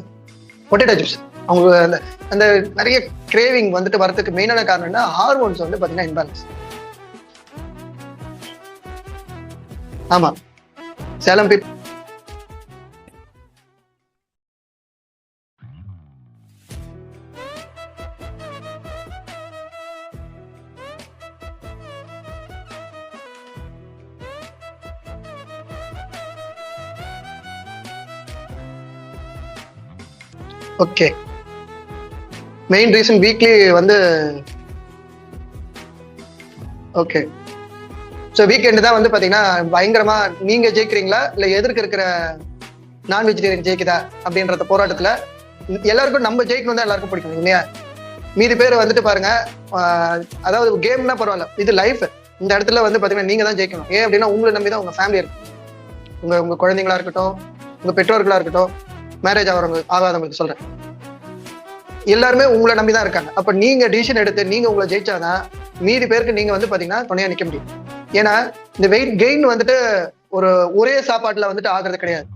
பொட்டேட்டோ ஜூஸ். அவங்க அந்த நிறைய கிரேவிங் வந்துட்டு வரதுக்கு மெயினான காரணம்னா ஹார்மோன்ஸ் வந்து பாத்தீங்கன்னா இன்பேலன்ஸ். ஆமா, Salem okay. Main reason weekly வந்து ஓகே. ஸோ வீக்கெண்டு தான் வந்து பாத்தீங்கன்னா பயங்கரமா நீங்க ஜெயிக்கிறீங்களா இல்ல எதிர்க்க இருக்கிற நான் வெஜிடேரியன் ஜெயிக்குதா அப்படின்றத போராட்டத்துல எல்லாருக்கும் நம்ம ஜெயிக்கணும் தான் எல்லாருக்கும் பிடிக்கும் இல்லையா? மீதி பேர் வந்துட்டு பாருங்க, அதாவது கேம்னா பரவாயில்ல, இது லைஃப். இந்த இடத்துல வந்து பாத்தீங்கன்னா நீங்க தான் ஜெயிக்கணும். ஏன் அப்படின்னா உங்களை நம்பி தான் உங்க ஃபேமிலி இருக்கு. உங்க குழந்தைங்களா இருக்கட்டும், உங்க பெற்றோர்களா இருக்கட்டும், மேரேஜ் ஆகாதவங்களுக்கு சொல்றேன், எல்லாருமே உங்களை நம்பிதான் இருக்காங்க. அப்ப நீங்க டிசிஷன் எடுத்து நீங்க உங்களை ஜெயிச்சாதான் மீதி பேருக்கு நீங்க வந்து பாத்தீங்கன்னா துணையா நிக்க முடியும். ஏன்னா இந்த வெயிட் கெயின் வந்துட்டு ஒரே சாப்பாட்டுல வந்துட்டு ஆகிறது கிடையாது.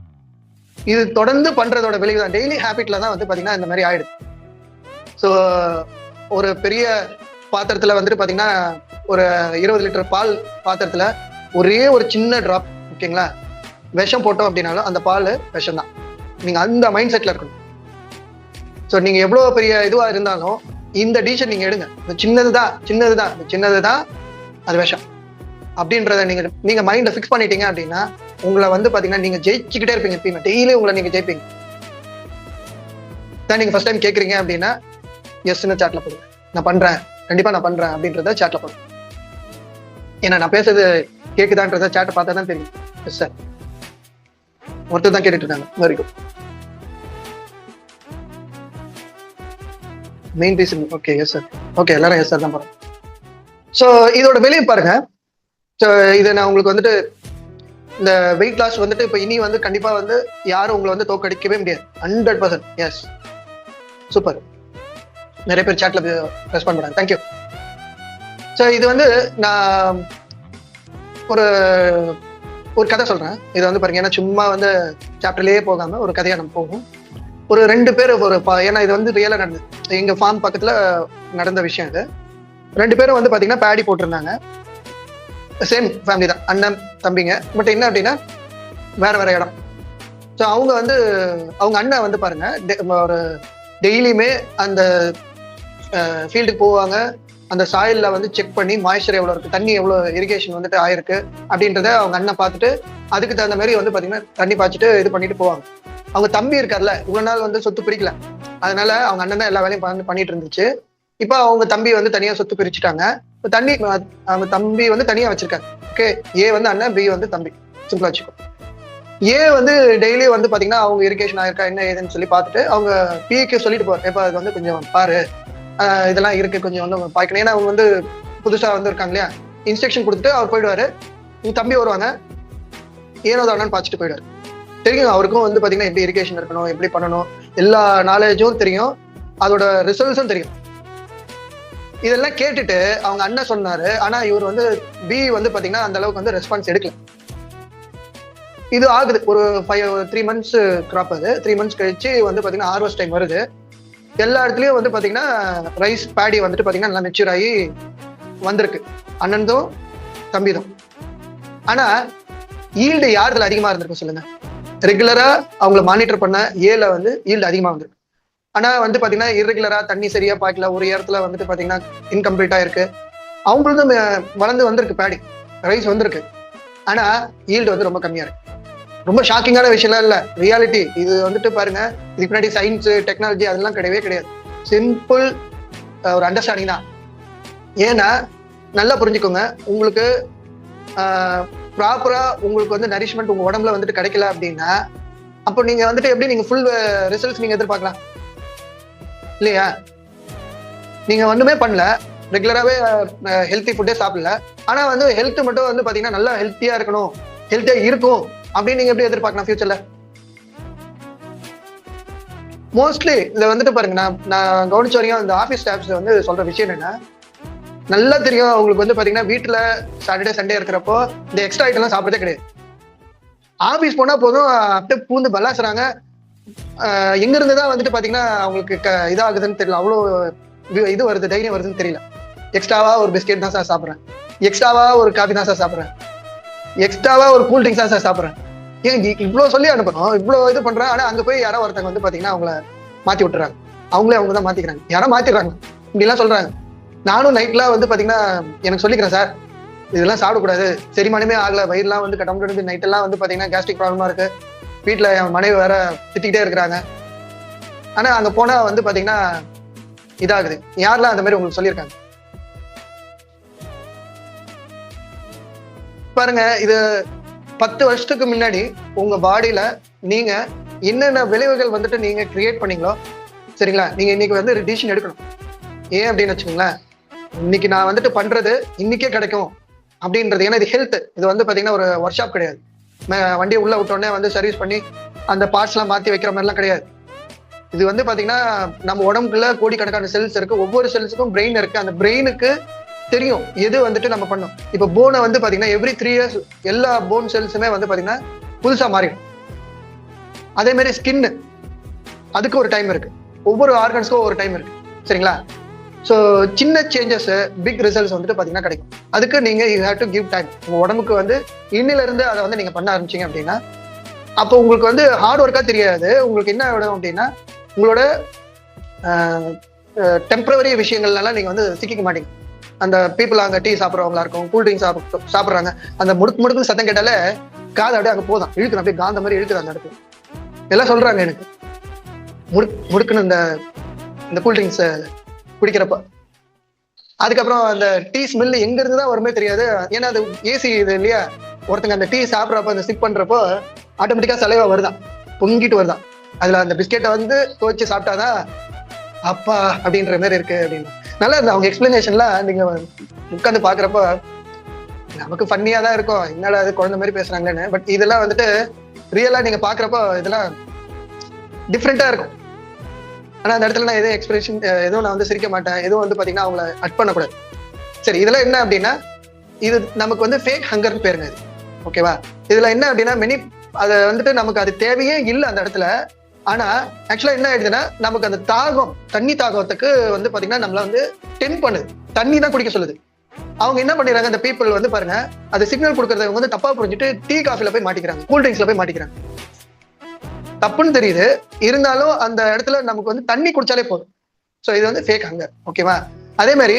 இது தொடர்ந்து பண்றதோட விளைவுதான், டெய்லி ஹேபிட்ல தான் வந்து பாத்தீங்கன்னா இந்த மாதிரி ஆயிடுது. ஸோ ஒரு பெரிய பாத்திரத்துல வந்துட்டு பாத்தீங்கன்னா ஒரு 20 லிட்டர் பால் பாத்திரத்துல ஒரே ஒரு சின்ன டிராப், ஓகேங்களா, விஷம் போட்டோம் அப்படின்னாலும் அந்த பால் விஷம் தான். நீங்க அந்த மைண்ட் செட்ல இருக்கணும். ஸோ நீங்க எவ்வளவு பெரிய இதுவா இருந்தாலும் இந்த டிசிஷன் நீங்க எடுங்க. சின்னதுதான் அது விஷம் அப்படின்றத நீங்க மைண்ட ஃபிக்ஸ் பண்ணிட்டீங்க அப்படின்னா உங்களை வந்து பாத்தீங்கன்னா நீங்க ஜெயிச்சுக்கிட்டே இருப்பீங்க. எப்பயுமே டெய்லி உங்களை நீங்க ஜெயிப்பீங்க. தான் நீங்க ஃபர்ஸ்ட் டைம் கேக்குறீங்க அப்படின்னா எஸ்ன்னு சாட்ல போடுங்க, நான் பண்றேன், கண்டிப்பா நான் பண்றேன் அப்படின்றத சாட்ல போடுங்க. ஏன்னா நான் பேசுறது கேக்குதான்றத சாட்டை பார்த்தா தான் தெரியும். எஸ் சார், ஒருத்தர் தான் கேட்டுட்டு இருக்காங்க. Very good. Main reason okay. Yes sir, okay, எல்லாரும் எஸ் சார் தான் போறோம். ஸோ இதோட வெளியே பாருங்க. ஸோ இதை நான் உங்களுக்கு வந்துட்டு இந்த வெயிட் லாஸ் வந்துட்டு இப்போ இனி வந்து கண்டிப்பா வந்து யாரும் உங்களை வந்து தோக்கடிக்கவே முடியாது. 100%. Yes, super. நிறைய பேர் சாட்ல ரெஸ்பாண்ட் பண்ணாங்க, தேங்க்யூ. ஸோ இது வந்து நான் ஒரு கதை சொல்றேன். இது வந்து பாருங்க, ஏன்னா சும்மா வந்து சாப்டர்லயே போகாம ஒரு கதையா நம்ம போகும். ஒரு 2 பேர் ஏன்னா இது வந்து ரியலா நடந்தது, எங்க ஃபார்ம் பக்கத்துல நடந்த விஷயம் இது. 2 பேரும் வந்து பாத்தீங்கன்னா பேடி போட்டிருந்தாங்க. சேம் ஃபேமிலி தான், அண்ணன் தம்பிங்க. பட் என்ன அப்படின்னா வேற இடம். ஸோ அவங்க அண்ணன் வந்து பாருங்க ஒரு டெய்லியுமே அந்த ஃபீல்டுக்கு போவாங்க. அந்த சாயில்ல வந்து செக் பண்ணி மாய்ஸ்சர் எவ்வளவு இருக்கு, தண்ணி எவ்வளவு இரிகேஷன் வந்துட்டு ஆயிருக்கு அப்படின்றத அவங்க அண்ணன் பார்த்துட்டு அதுக்கு தகுந்த மாதிரி வந்து பாத்தீங்கன்னா தண்ணி பாய்ச்சிட்டு இது பண்ணிட்டு போவாங்க. அவங்க தம்பி இருக்கார்ல, இவ்வளவு நாள் வந்து சொத்து பிரிக்கல, அதனால அவங்க அண்ணன் தான் எல்லா வேலையும் பண்ணிட்டு இருந்துச்சு. இப்ப அவங்க தம்பி வந்து தனியா சொத்து பிரிச்சுட்டாங்க. அவங்க தம்பி வந்து தனியா வச்சிருக்காங்க. ஓகே, ஏ வந்து அண்ணன், பி வந்து தம்பி, சிம்பிளா வச்சுக்கோ. ஏ வந்து டெய்லி வந்து பாத்தீங்கன்னா அவங்க இரிகேஷன் ஆயிருக்கா என்ன ஏதுன்னு சொல்லி பார்த்துட்டு அவங்க பிக்கு சொல்லிட்டு போவார், எப்ப அது வந்து கொஞ்சம் பாரு, இதெல்லாம் இருக்கு, கொஞ்சம் வந்து பாய்க்கணும். ஏன்னா அவங்க வந்து புதுசா வந்து இருக்காங்க இல்லையா, இன்ஸ்ட்ரக்ஷன் கொடுத்துட்டு அவர் போயிடுவாரு. உங்க தம்பி வருவாங்க, ஏனோ தானு பாய்ச்சிட்டு போயிடுவாரு. தெரியும் அவருக்கும் வந்து பாத்தீங்கன்னா எப்படி இரிகேஷன் இருக்கணும், எப்படி பண்ணணும், எல்லா நாலேஜும் தெரியும், அதோட ரிசல்ட்ஸும் தெரியும். இதெல்லாம் கேட்டுட்டு அவங்க அண்ணன் சொன்னாரு. ஆனா இவர் வந்து பி வந்து பாத்தீங்கன்னா அந்த அளவுக்கு வந்து ரெஸ்பான்ஸ் எடுக்கல. இது ஆகுது ஒரு 3 மந்த்ஸ் கிராப். அது 3 மந்த்ஸ் கழிச்சு வந்து பாத்தீங்கன்னா ஹார்வெஸ்ட் டைம் வருது. எல்லா இடத்துலயும் வந்து பாத்தீங்கன்னா ரைஸ் பேடி வந்துட்டு பாத்தீங்கன்னா நல்லா மெச்சூர் ஆகி வந்திருக்கு, அண்ணன்தும் தம்பிதும். ஆனா ஈல்டு யாருதுல அதிகமா இருந்திருக்கும் சொல்லுங்க? ரெகுலரா அவங்கள மானிட்டர் பண்ண ஏல வந்து ஈல்டு அதிகமா வந்திருக்கு. ஆனா வந்து பாத்தீங்கன்னா இர்ரெகுலரா தண்ணி சரியா பாய்க்கல, ஒரு இடத்துல வந்துட்டு பாத்தீங்கன்னா இன்கம்ப்ளீட்டா இருக்கு. அவங்களும் வளர்ந்து வந்திருக்கு, பேடி ரைஸ் வந்திருக்கு, ஆனா ஈல்டு வந்து ரொம்ப கம்மியா இருக்கு. ரொம்ப ஷாக்கிங்கான விஷயம்லாம் இல்லை, ரியாலிட்டி. இது வந்துட்டு பாருங்க, இதுக்கு முன்னாடி சயின்ஸ் டெக்னாலஜி அதெல்லாம் கிடையவே கிடையாது. சிம்பிள் ஒரு அண்டர்ஸ்டாண்டிங் தான். ஏன்னா நல்லா புரிஞ்சுக்கோங்க, உங்களுக்கு ப்ராப்பரா உங்களுக்கு வந்து நரிஷ்மெண்ட் உங்க உடம்புல வந்துட்டு கிடைக்கல அப்படின்னா, அப்போ நீங்க வந்துட்டு எப்படி நீங்க ஃபுல் ரிசல்ட்ஸ் நீங்க எதிர்பார்க்கலாம் இல்லையா? நீங்க ஒண்ணுமே பண்ணல, ரெகுலராகவே ஹெல்த்தி ஃபுட்டே சாப்பிடல, ஆனா வந்து ஹெல்த் மட்டும் வந்து பாத்தீங்கன்னா நல்லா ஹெல்த்தியா இருக்கணும், ஹெல்த்தியா இருக்கும் அப்படின்னு நீங்க எப்படி எதிர்பார்க்கலாம் ஃபியூச்சர்ல? மோஸ்ட்லி இதை வந்துட்டு பாருங்க, நான் கவனிச்ச வரைக்கும் இந்த ஆஃபீஸ் ஸ்டாஃப்ஸ் வந்து சொல்ற விஷயம் என்னன்னா, நல்லா தெரியும் அவங்களுக்கு வந்து பாத்தீங்கன்னா வீட்டுல சாட்டர்டே சண்டே இருக்கிறப்போ இந்த எக்ஸ்ட்ரா ஐட்டம் எல்லாம் சாப்பிடதே கிடையாது. ஆபீஸ் போனா போதும் அப்படியே பூந்து பல்லாசுறாங்க. எங்க இருந்துதான் வந்துட்டு பாத்தீங்கன்னா அவங்களுக்கு இதாகுதுன்னு தெரியல, அவ்வளவு இது வருது, தைரியம் வருதுன்னு தெரியல. எக்ஸ்ட்ராவா ஒரு பிஸ்கெட் தான் சார் சாப்பிட்றேன், எக்ஸ்ட்ராவா ஒரு காஃபி தான் சார் சாப்பிட்றேன், எக்ஸ்ட்ராவா ஒரு கூல் ட்ரிங்க்ஸ் தான் சார் சாப்பிட்றேன். ஏன் இவ்வளவு சொல்லி அனுப்பணும், இவ்வளவு இது பண்றேன், ஆனா அங்க போய் யாரோ ஒருத்தவங்க வந்து பாத்தீங்கன்னா அவங்கள மாத்தி விட்டுறாங்க, அவங்க தான் மாத்திக்கிறாங்க, யாரோ மாத்திடுறாங்க, இப்படி எல்லாம் சொல்றாங்க. நானும் நைட்லாம் வந்து பாத்தீங்கன்னா எனக்கு சொல்லிக்கிறேன், சார் இதெல்லாம் சாப்பிடக்கூடாது, செரிமானமே ஆகல, வயிறுலாம் வந்து கட்டமுடிஞ்சு, நைட் எல்லாம் வந்து பாத்தீங்கன்னா கேஸ்ட்ரிக் ப்ராப்ளமா இருக்கு, வீட்டுல என் மனைவி வேற திட்டிக்கிட்டே இருக்கிறாங்க. ஆனா அங்க போனா வந்து பாத்தீங்கன்னா இதாகுது. யாரெல்லாம் அந்த மாதிரி உங்களுக்கு சொல்லியிருக்காங்க பாருங்க. இது 10 வருஷத்துக்கு முன்னாடி உங்க பாடியில நீங்க என்னென்ன விளைவுகள் வந்துட்டு நீங்க கிரியேட் பண்ணீங்களோ, சரிங்களா, நீங்க இன்னைக்கு வந்து டிசிஷன் எடுக்கணும். ஏன் அப்படின்னு வச்சுக்கோங்களேன், இன்னைக்கு நான் வந்துட்டு பண்றது இன்னைக்கே கிடைக்கும் அப்படின்றது. ஏன்னா இது ஹெல்த், இது வந்து பாத்தீங்கன்னா ஒரு ஒர்க் ஷாப் கிடையாது, வண்டியை உள்ள விட்டோடனே வந்து சர்வீஸ் பண்ணி அந்த பார்ட்ஸ் எல்லாம் மாத்தி வைக்கிற மாதிரிலாம் கிடையாது. இது வந்து பாத்தீங்கன்னா நம்ம உடம்புக்குள்ள கோடிக்கணக்கான செல்ஸ் இருக்கு, ஒவ்வொரு செல்ஸுக்கும் பிரெயின் இருக்கு, அந்த பிரெயினுக்கு தெரியும் எது வந்துட்டு நம்ம பண்ணும். இப்ப போனை வந்து பாத்தீங்கன்னா எவ்ரி 3 years எல்லா போன் செல்ஸுமே வந்து பாத்தீங்கன்னா புதுசா மாறிடும். அதே மாதிரி ஸ்கின், அதுக்கு ஒரு டைம் இருக்கு, ஒவ்வொரு ஆர்கன்ஸ்க்கும் ஒரு டைம் இருக்கு, சரிங்களா? ஸோ சின்ன சேஞ்சஸ் பிக் ரிசல்ட்ஸ் வந்துட்டு பாத்தீங்கன்னா கிடைக்கும். அதுக்கு நீங்க you have to give time. உங்க உடம்புக்கு வந்து இன்னில இருந்து அதை வந்து நீங்க பண்ண ஆரம்பிச்சீங்க அப்படின்னா, அப்போ உங்களுக்கு வந்து ஹார்ட் ஒர்க்கா தெரியாது. உங்களுக்கு என்ன விடும் அப்படின்னா, உங்களோட டெம்பரவரி விஷயங்கள்லாம் நீங்க வந்து சிக்கிக்க மாட்டீங்க. அந்த பீப்புள் அங்கே டீ சாப்பிட்றவங்களா இருக்கும், கூல்ட்ரிங்க்ஸ் சாப்பிட்றாங்க, அந்த முடுக்கு சத்தம் கேட்டாலே காது அப்படியே அங்கே போதும், இழுக்குது, அப்படியே காந்த மாதிரி இழுக்குது அந்த இடத்துல. எல்லாம் சொல்றாங்க எனக்கு முடுக்குன்னு இந்த கூல்ட்ரிங்க்ஸ் குடிக்கிறப்ப. அதுக்கப்புறம் அந்த டீ ஸ்மெல் எங்க இருந்துதான் வருமே தெரியாது, ஏன்னா அது ஏசி இது இல்லையா. ஒருத்தங்க அந்த டீ சாப்பிட்றப்ப அந்த சிப் பண்றப்போ ஆட்டோமேட்டிக்கா சலைவா வருதான், பொங்கிட்டு வருதான். அதுல அந்த பிஸ்கெட்டை வந்து துவைச்சு சாப்பிட்டாதான் அப்பா அப்படின்ற மாதிரி இருக்கு அப்படின்னு. நல்லா இருந்த அவங்க எக்ஸ்பிளனேஷன்லாம் நீங்க உட்காந்து பாக்குறப்ப நமக்கு ஃபன்னியா தான் இருக்கும், என்னடா அது குழந்தை மாதிரி பேசுறாங்கன்னு. பட் இதெல்லாம் வந்துட்டு ரியலா நீங்க பாக்குறப்போ இதெல்லாம் டிஃப்ரெண்டா இருக்கும். ஆனா அந்த இடத்துல நான் எதுவும் எக்ஸ்பிரஷன் எதுவும் நான் வந்து சிரிக்க மாட்டேன், எதுவும் வந்து பாத்தீங்கன்னா அவங்கள அட் பண்ணக்கூடாது. சரி, இதெல்லாம் என்ன அப்படின்னா, இது நமக்கு வந்து ஃபேக் ஹங்கர்னு பேருங்க இது, ஓகேவா? இதுல என்ன அப்படின்னா அதை வந்துட்டு நமக்கு அது தேவையே இல்லை அந்த இடத்துல. ஆனா ஆக்சுவலா என்ன ஆயிடுதுன்னா, நமக்கு அந்த தண்ணி தாகத்துக்கு வந்து பாத்தீங்கன்னா நம்மள வந்து டென் பண்ணுது, தண்ணி தான் குடிக்க சொல்லுது. அவங்க என்ன பண்ணிடுறாங்க, அந்த பீப்புள் வந்து பாருங்க, அது சிக்னல் கொடுக்கறத வந்து தப்பா புரிஞ்சுட்டு டீ காஃபில போய் மாட்டிக்கிறாங்க, கூல்ட்ரிங்க்ஸ்ல போய் மாட்டிக்கிறாங்க. தப்புன்னு தெரியுது, இருந்தாலும் அந்த இடத்துல நமக்கு வந்து தண்ணி குடிச்சாலே போதும். ஸோ இது வந்து ஃபேக் ஹங்கர், ஓகேவா? அதே மாதிரி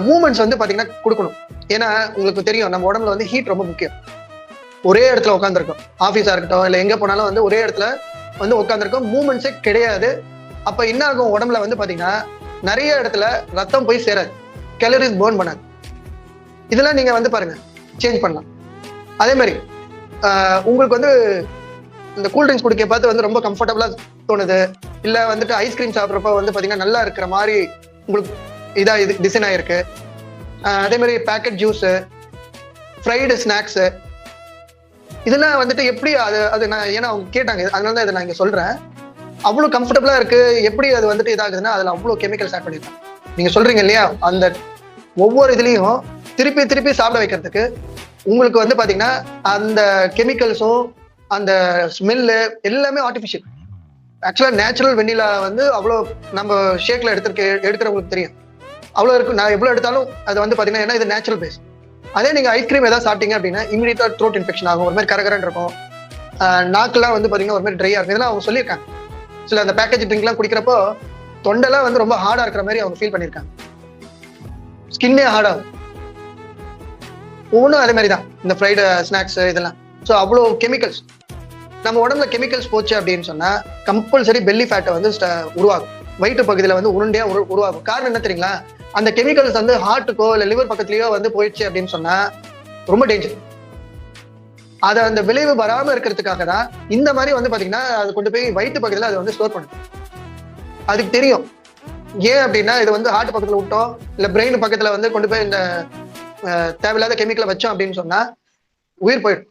மூமெண்ட்ஸ் வந்து பாத்தீங்கன்னா கொடுக்கணும். ஏன்னா உங்களுக்கு தெரியும் நம்ம உடம்புல வந்து ஹீட் ரொம்ப முக்கியம். ஒரே இடத்துல உட்காந்துருக்கோம், ஆஃபீஸா இருக்கட்டும் இல்லை எங்க போனாலும் வந்து ஒரே இடத்துல வந்து உட்காந்துருக்கோம், மூமெண்ட்ஸே கிடையாது. அப்ப என்ன ஆகும், உடம்புல வந்து பாத்தீங்கன்னா நிறைய இடத்துல ரத்தம் போய் சேராது, கேலரிஸ் பர்ன் பண்ணாது. இதெல்லாம் நீங்க வந்து பாருங்க சேஞ்ச் பண்ணலாம். அதே மாதிரி உங்களுக்கு வந்து இந்த கூல்ட்ரிங்க்ஸ் குடிக்க பார்த்து வந்து ரொம்ப கம்ஃபர்டபுளா தோணுது, இல்ல வந்துட்டு ஐஸ்கிரீம் சாப்பிட்றப்ப வந்து பாத்தீங்கன்னா நல்லா இருக்கிற மாதிரி உங்களுக்கு இது டிசைன் ஆயிருக்கு. அதே மாதிரி பேக்கெட் ஜூஸ், ஃப்ரைடு ஸ்நாக்ஸ், இதெல்லாம் வந்துட்டு எப்படி அது நான் ஏன்னா அவங்க கேட்டாங்க, அதனால தான் இதை நான் இங்க சொல்றேன். அவ்வளவு கம்ஃபர்டபுளா இருக்கு, எப்படி அது வந்துட்டு இதாகுதுன்னா அதுல அவ்வளவு கெமிக்கல்ஸ் ஆட் பண்ணிருக்காங்க. நீங்க சொல்றீங்க இல்லையா, அந்த ஒவ்வொரு இதுலயும் திருப்பி திருப்பி சாப்பிட வைக்கிறதுக்கு உங்களுக்கு வந்து பாத்தீங்கன்னா அந்த கெமிக்கல்ஸும் அந்த ஸ்மெல்லு எல்லாமே ஆர்டிஃபிஷியல். ஆக்சுவலா நேச்சுரல் வெண்ணிலா வந்து அவ்வளோ நம்ம ஷேக்ல எடுக்கிறவங்களுக்கு தெரியும் அவ்வளோ இருக்கு. நான் எவ்வளவு எடுத்தாலும் அது வந்து பாத்தீங்கன்னா ஏன்னா இது நேச்சுரல் பேஸ். அதே நீங்க ஐஸ்கிரீம் ஏதாவது சாப்பிட்டீங்க அப்படின்னா இமீடியட்டா த்ரோட் இன்ஃபெக்ஷன் ஆகும், ஒரு மாதிரி கரகரன்னு இருக்கும், நாக்கெல்லாம் வந்து பாத்தீங்கன்னா ஒரு மாதிரி ட்ரையா இருக்கும். இதெல்லாம் அவங்க சொல்லியிருக்காங்க. சில அந்த பேக்கேஜ் ட்ரிங்க்லாம் குடிக்கிறப்போ தொண்டெல்லாம் வந்து ரொம்ப ஹார்டா இருக்கிற மாதிரி அவங்க ஃபீல் பண்ணியிருக்காங்க, ஸ்கின்னே ஹார்ட் ஆகும். ஒவ்வொன்றும் அதே மாதிரி தான் இந்த ஃப்ரைடு ஸ்நாக்ஸ் இதெல்லாம். ஸோ அவ்வளோ கெமிக்கல்ஸ் நம்ம உடம்புல கெமிக்கல்ஸ் போச்சு அப்படின்னு சொன்னா கம்பல்சரி பெல்லி ஃபேட்டை வந்து உருவாகும். வயிற்று பகுதியில் வந்து உருண்டையா உருவாகும். காரணம் என்ன தெரியுங்களா? அந்த கெமிக்கல்ஸ் வந்து ஹார்ட்டுக்கோ இல்லை லிவர் பக்கத்துலயோ வந்து போயிடுச்சு அப்படின்னு சொன்னா ரொம்ப டேஞ்சர். அதை அந்த விளைவு வராம இருக்கிறதுக்காக தான் இந்த மாதிரி வந்து பாத்தீங்கன்னா அது கொண்டு போய் வயிற்று பக்கத்துல அதை வந்து ஸ்டோர் பண்ணும். அதுக்கு தெரியும். ஏன் அப்படின்னா இது வந்து ஹார்ட் பக்கத்துல விட்டோம் இல்ல பிரெயின் பக்கத்துல வந்து கொண்டு போய் இந்த தேவையில்லாத கெமிக்கலை வச்சோம் அப்படின்னு சொன்னா உயிர் போயிடும்.